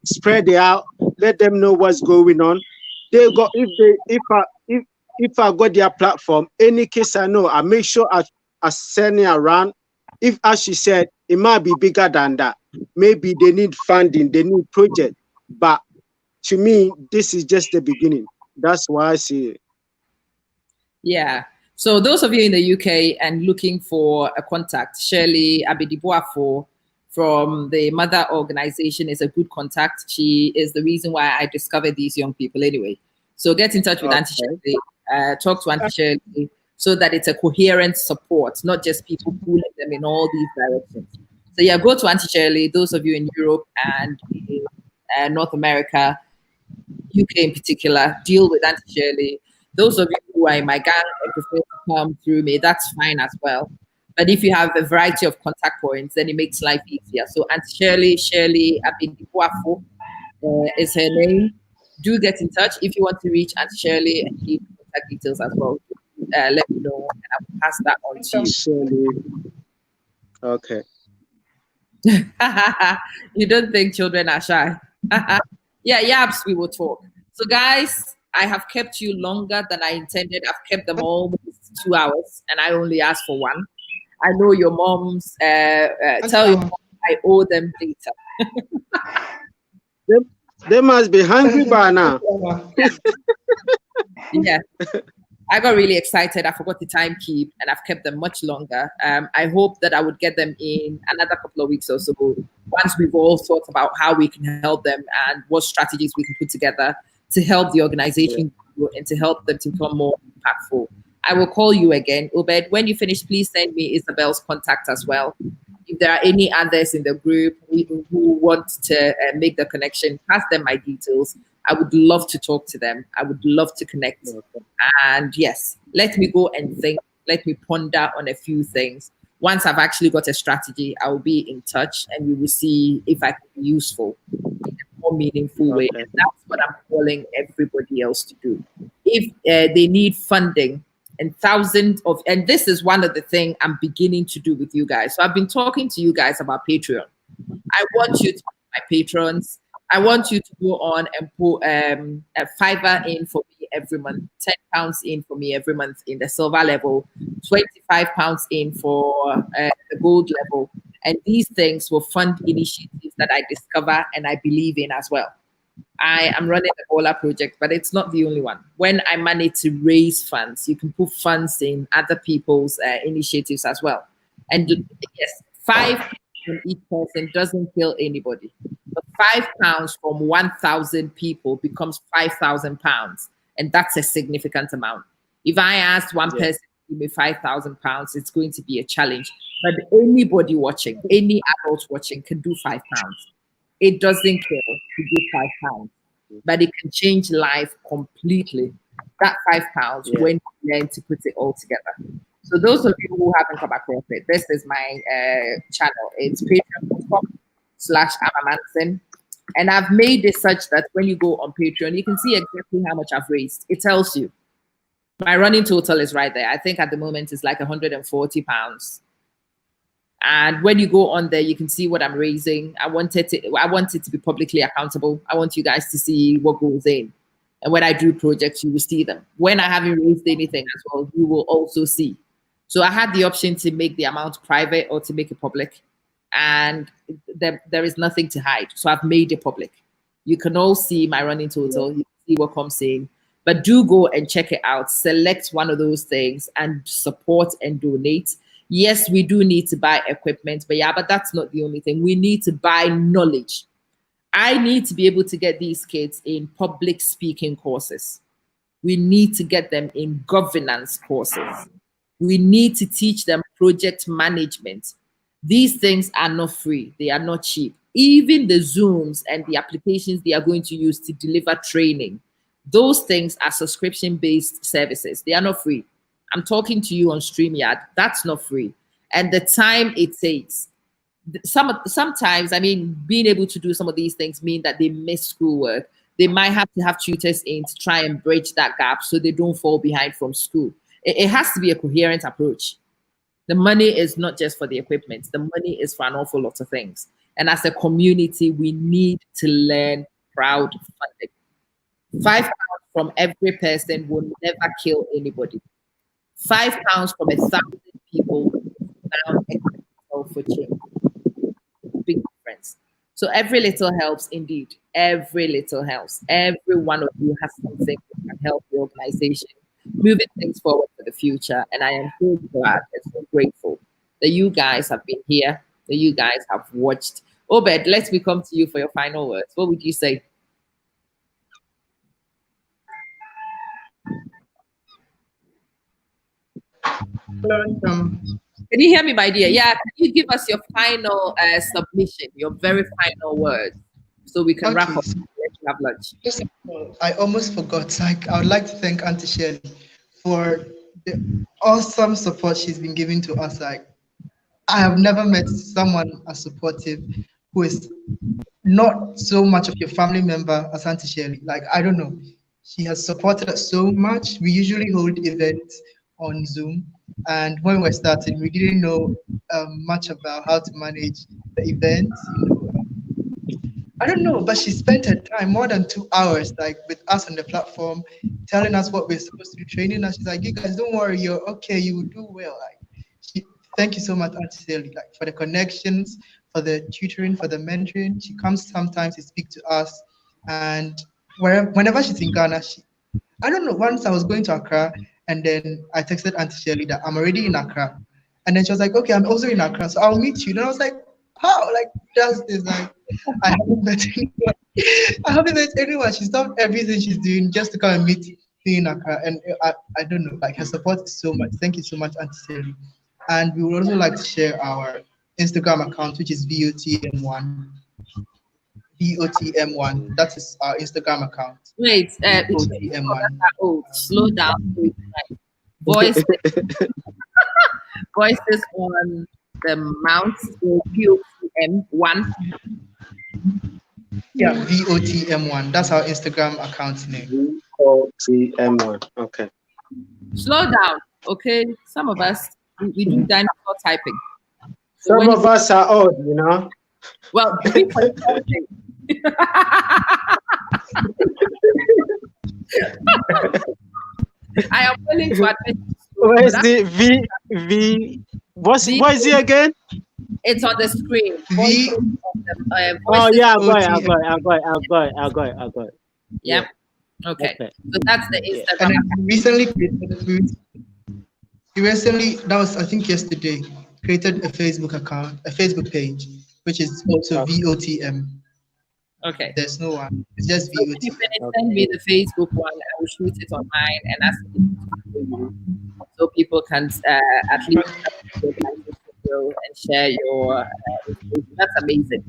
Speaker 6: spread it out, let them know what's going on. They go if I got their platform, any case I know, I make sure I send it around. If, as she said, it might be bigger than that. Maybe they need funding, they need project. But to me, this is just the beginning. That's why I see it.
Speaker 1: Yeah. So those of you in the UK and looking for a contact, Shirley Abedibuafo from the Mother Organization is a good contact. She is the reason why I discovered these young people anyway. So get in touch with Auntie Shirley, talk to Auntie Shirley so that it's a coherent support, not just people pulling them in all these directions. So yeah, go to Auntie Shirley, those of you in Europe and in North America, UK in particular, deal with Auntie Shirley. Those of you who are in my gang and prefer to come through me, that's fine as well. But if you have a variety of contact points, then it makes life easier. So Auntie Shirley Abedibuafo is her name. Do get in touch if you want to reach Auntie Shirley and need contact details as well. Let me know and I will pass that on to you.
Speaker 6: Shirley. Okay.
Speaker 1: You don't think children are shy? Yeah, yaps, we will talk. So guys, I have kept you longer than I intended. I've kept them almost 2 hours and I only asked for one. I know your moms, tell your mom I owe them data.
Speaker 6: They must be hungry by now.
Speaker 1: Yeah. I got really excited. I forgot the time keep, and I've kept them much longer. I hope that I would get them in another couple of weeks or so. Once we've all thought about how we can help them and what strategies we can put together to help the organization grow and to help them to become more impactful. I will call you again, Obed. When you finish, please send me Isabel's contact as well. If there are any others in the group who want to make the connection, pass them my details. I would love to talk to them. I would love to connect. And yes, let me go and think. Let me ponder on a few things. Once I've actually got a strategy, I will be in touch and we will see if I can be useful in a more meaningful way. And that's what I'm calling everybody else to do. If they need funding, and thousands of, and this is one of the things I'm beginning to do with you guys. So I've been talking to you guys about Patreon. I want you to be my patrons. I want you to go on and put a fiver in for me every month, £10 in for me every month in the silver level, £25 in for the gold level. And these things will fund initiatives that I discover and I believe in as well. I am running the Ola project, but it's not the only one. When I manage to raise funds, you can put funds in other people's initiatives as well. And yes, £5 from each person doesn't kill anybody. But £5 from 1,000 people becomes £5,000, and that's a significant amount. If I asked one person to give me £5,000, it's going to be a challenge. But anybody watching, any adult watching, can do £5. It doesn't kill to do £5, but it can change life completely. That £5 when you learn to put it all together. So those of you who haven't come across it, this is my channel. It's patreon.com/Amamanson. And I've made it such that when you go on Patreon, you can see exactly how much I've raised. It tells you. My running total is right there. I think at the moment it's like £140. And when you go on there, you can see what I'm raising. I want it to be publicly accountable. I want you guys to see what goes in. And when I do projects, you will see them. When I haven't raised anything as well, you will also see. So I had the option to make the amount private or to make it public. And there is nothing to hide. So I've made it public. You can all see my running total. You can see what comes in. But do go and check it out. Select one of those things and support and donate. Yes, we do need to buy equipment, but that's not the only thing. We need to buy knowledge. I need to be able to get these kids in public speaking courses. We need to get them in governance courses. We need to teach them project management. These things are not free. They are not cheap. Even the Zooms and the applications they are going to use to deliver training, those things are subscription-based services. They are not free. I'm talking to you on StreamYard. That's not free. And the time it takes, sometimes, I mean, being able to do some of these things mean that they miss schoolwork. They might have to have tutors in to try and bridge that gap so they don't fall behind from school. It has to be a coherent approach. The money is not just for the equipment. The money is for an awful lot of things. And as a community, we need to learn crowdfunding. £5 from every person will never kill anybody. £5 from 1,000 people now for change. Big difference. So every little helps indeed. Every little helps. Every one of you has something that can help the organization moving things forward for the future. And I am so glad and so grateful that you guys have been here, that you guys have watched. Obed, let me come to you for your final words. What would you say? Can you hear me, my dear? Yeah, can you give us your final submission, your very final words, so we can wrap up and let you have lunch?
Speaker 2: First of all, I almost forgot. I would like to thank Auntie Shirley for the awesome support she's been giving to us. Like, I have never met someone as supportive who is not so much of your family member as Auntie Shirley. Like, I don't know. She has supported us so much. We usually hold events on Zoom. And when we're starting, we didn't know much about how to manage the events. I don't know, but she spent her time, more than 2 hours, like with us on the platform, telling us what we're supposed to do, training us. She's like, you guys, don't worry, you're okay, you will do well. Like, thank you so much, Auntie Sally, like for the connections, for the tutoring, for the mentoring. She comes sometimes to speak to us, and whenever she's in Ghana, I don't know. Once I was going to Accra, and then I texted Auntie Shirley that I'm already in Accra, and then she was like, "Okay, I'm also in Accra, so I'll meet you." And I was like, "How? Like, that's this like." I haven't met anyone. I haven't met anyone. She stopped everything she's doing just to come and meet me in Accra, and I don't know. Like, her support is so much. Thank you so much, Auntie Shirley. And we would also like to share our Instagram account, which is VOTM1. VOTM1. That is our Instagram account.
Speaker 1: Wait,
Speaker 2: VOTM1.
Speaker 1: slow down. Wait, right. Voice, voices on the mount, POCM1.
Speaker 2: Yeah, VOTM1. That's our Instagram account name.
Speaker 6: VOTM1. Okay.
Speaker 1: Slow down, okay? Some of us, we do dinosaur typing. So
Speaker 6: Some of us are old, you know.
Speaker 1: well, speak for yourself. I am willing to admit.
Speaker 6: Where's the V? What is it again?
Speaker 1: It's on the screen.
Speaker 2: V.
Speaker 6: Oh yeah, I
Speaker 2: OTM.
Speaker 6: got it.
Speaker 1: Yeah. Okay. So that's the Instagram.
Speaker 2: And we recently, that was I think yesterday, created a Facebook account, a Facebook page, which is also VOTM.
Speaker 1: Okay.
Speaker 2: There's no one. It's just
Speaker 1: So when you
Speaker 2: VOTM.
Speaker 1: finish, send me the Facebook one. I will shoot it on mine and ask people to follow you, so people can at least grow and share your. That's amazing.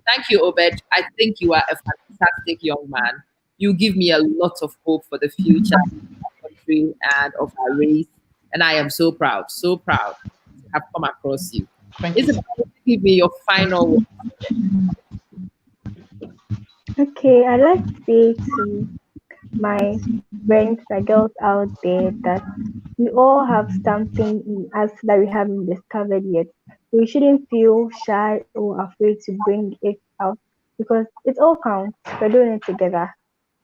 Speaker 1: Thank you, Obed. I think you are a fantastic young man. You give me a lot of hope for the future of our country and of our race, and I am so proud to have come across you.
Speaker 2: Thank
Speaker 1: Is it
Speaker 2: you.
Speaker 1: possible to give me your final word?
Speaker 3: Okay, I'd like to say to my friends, my girls out there, that we all have something in us that we haven't discovered yet. We shouldn't feel shy or afraid to bring it out, because it all counts. We're doing it together.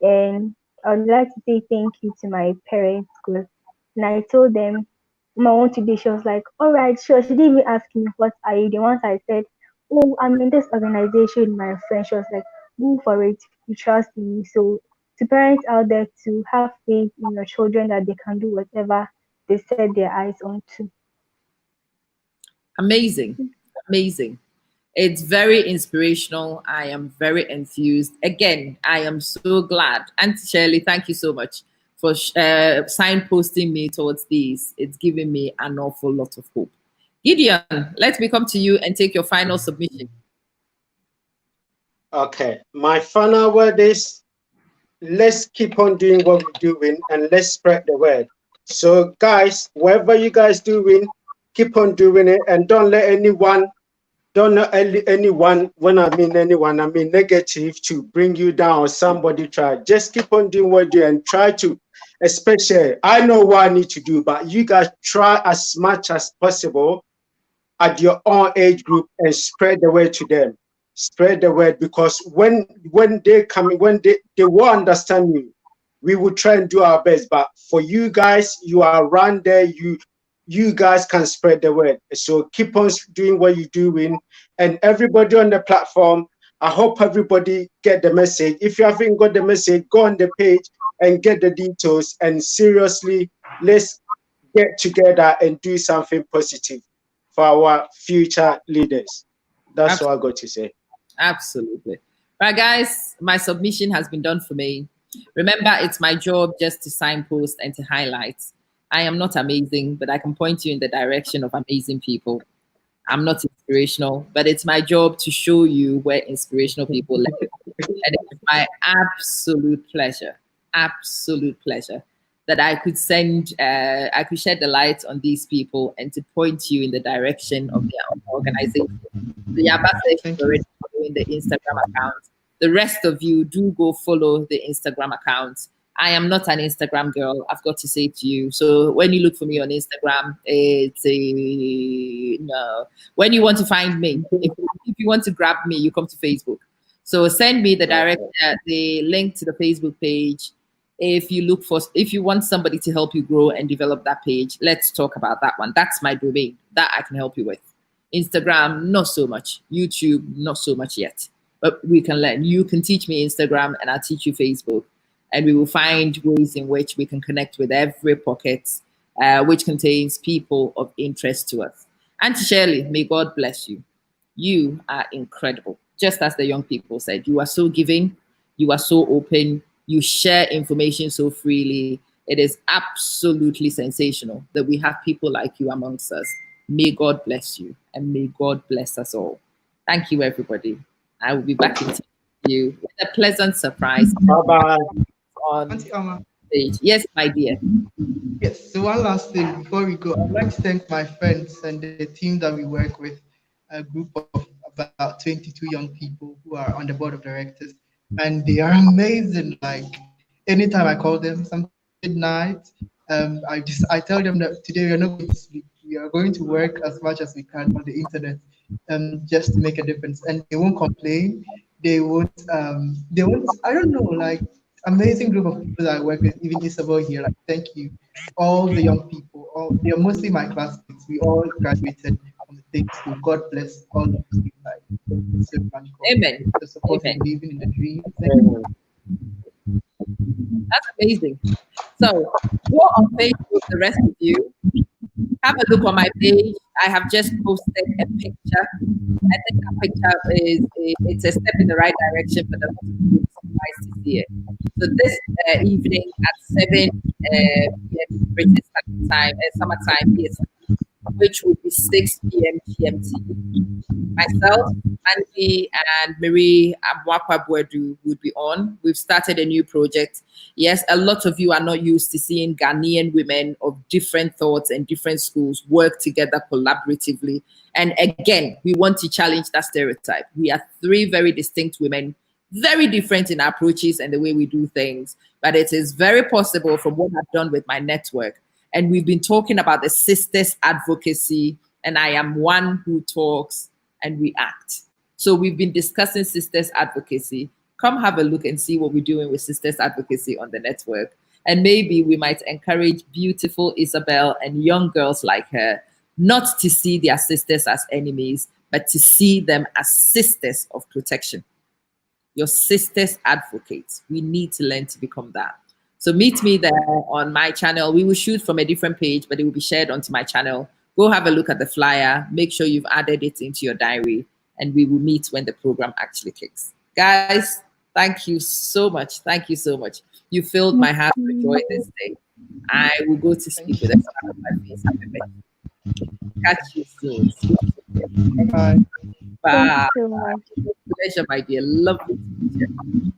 Speaker 3: And I would like to say thank you to my parents, because when I told them my own today, she was like, "All right, sure." She didn't even ask me, "What are you?" The once I said, "Oh, I'm in this organization with my friend," she was like, "Go for it. You trust in me." So to parents out there, to have faith in your children that they can do whatever they set their eyes onto.
Speaker 1: Amazing. Amazing. It's very inspirational. I am very enthused. Again, I am so glad. Auntie Shirley, thank you so much for signposting me towards these. It's giving me an awful lot of hope. Gideon, let me come to you and take your final submission.
Speaker 6: Okay. My final word is let's keep on doing what we're doing and let's spread the word. So guys, whatever you guys doing, keep on doing it and don't let anyone, when I mean anyone, I mean negative, to bring you down or somebody try. Just keep on doing what you do and try to, especially, I know what I need to do, but you guys try as much as possible at your own age group and spread the word to them. Spread the word, because when they come, when they will understand you. We will try and do our best, but for you guys, you are around there, you guys can spread the word. So keep on doing what you're doing, and everybody on the platform, I hope everybody get the message. If you haven't got the message, go on the page and get the details, and seriously, let's get together and do something positive for our future leaders. That's all I got to say.
Speaker 1: Absolutely. Right, guys, my submission has been done for me. Remember, it's my job just to signpost and to highlight. I am not amazing, but I can point you in the direction of amazing people. I'm not inspirational, but it's my job to show you where inspirational people live. And it's my absolute pleasure that I could I could shed the light on these people and to point you in the direction of their organization. The Yaba is already following the Instagram account. The rest of you do go follow the Instagram account. I am not an Instagram girl, I've got to say to you. So when you look for me on Instagram, it's a no. When you want to find me, if you want to grab me, you come to Facebook. So send me the the link to the Facebook page. If you want somebody to help you grow and develop that page, let's talk about that one. That's my domain that I can help you with. Instagram, not so much. YouTube, not so much yet. But we can learn. You can teach me Instagram and I'll teach you Facebook. And we will find ways in which we can connect with every pocket which contains people of interest to us. Auntie Shirley, may God bless you. You are incredible. Just as the young people said, you are so giving, you are so open, you share information so freely. It is absolutely sensational that we have people like you amongst us. May God bless you and may God bless us all. Thank you, everybody. I will be back in touch with you with a pleasant surprise
Speaker 6: Bye-bye.
Speaker 1: on
Speaker 2: Auntie Amma.
Speaker 1: stage. Yes, my dear.
Speaker 2: Yes, so one last thing before we go, I'd like to thank my friends and the team that we work with, a group of about 22 young people who are on the board of directors, and they are amazing. Like anytime I call them, sometimes midnight, I tell them that today we are not going to sleep. We are going to work as much as we can on the internet, just to make a difference. And they won't complain. They won't. I don't know, like amazing group of people that I work with, even Isabel here. Like, thank you. All the young people, they are mostly my classmates. We all graduated from the same school. God bless all of you. Like, thank you so much for
Speaker 1: Amen.
Speaker 2: the support and
Speaker 1: Amen.
Speaker 2: believing in the dream. Thank you.
Speaker 1: That's amazing. So go on Facebook, the rest of you. Have a look on my page. I have just posted a picture. I think that picture it's a step in the right direction, but a lot of people are surprised to see it. So this evening at 7 p.m. British Standard Time, summertime PST, which will be 6 p.m. GMT. Myself, Andy, and Marie Amwakwa Bwedu would be on. We've started a new project. Yes, a lot of you are not used to seeing Ghanaian women of different thoughts and different schools work together collaboratively. And again, we want to challenge that stereotype. We are three very distinct women, very different in our approaches and the way we do things. But it is very possible from what I've done with my network. And we've been talking about the sisters advocacy, and I am one who talks and we act. So we've been discussing sisters advocacy. Come have a look and see what we're doing with sisters advocacy on the network. And maybe we might encourage beautiful Isabel and young girls like her not to see their sisters as enemies, but to see them as sisters of protection. Your sisters advocates. We need to learn to become that. So meet me there on my channel. We will shoot from a different page, but it will be shared onto my channel. Go have a look at the flyer. Make sure you've added it into your diary, and we will meet when the program actually kicks. Guys, thank you so much. Thank you so much. You filled my heart with joy this day. I will go to sleep with a smile on my face. Happy birthday. Catch you soon.
Speaker 2: Bye.
Speaker 1: Bye.
Speaker 3: Thank you so much.
Speaker 1: Pleasure, my dear. Lovely to meet you.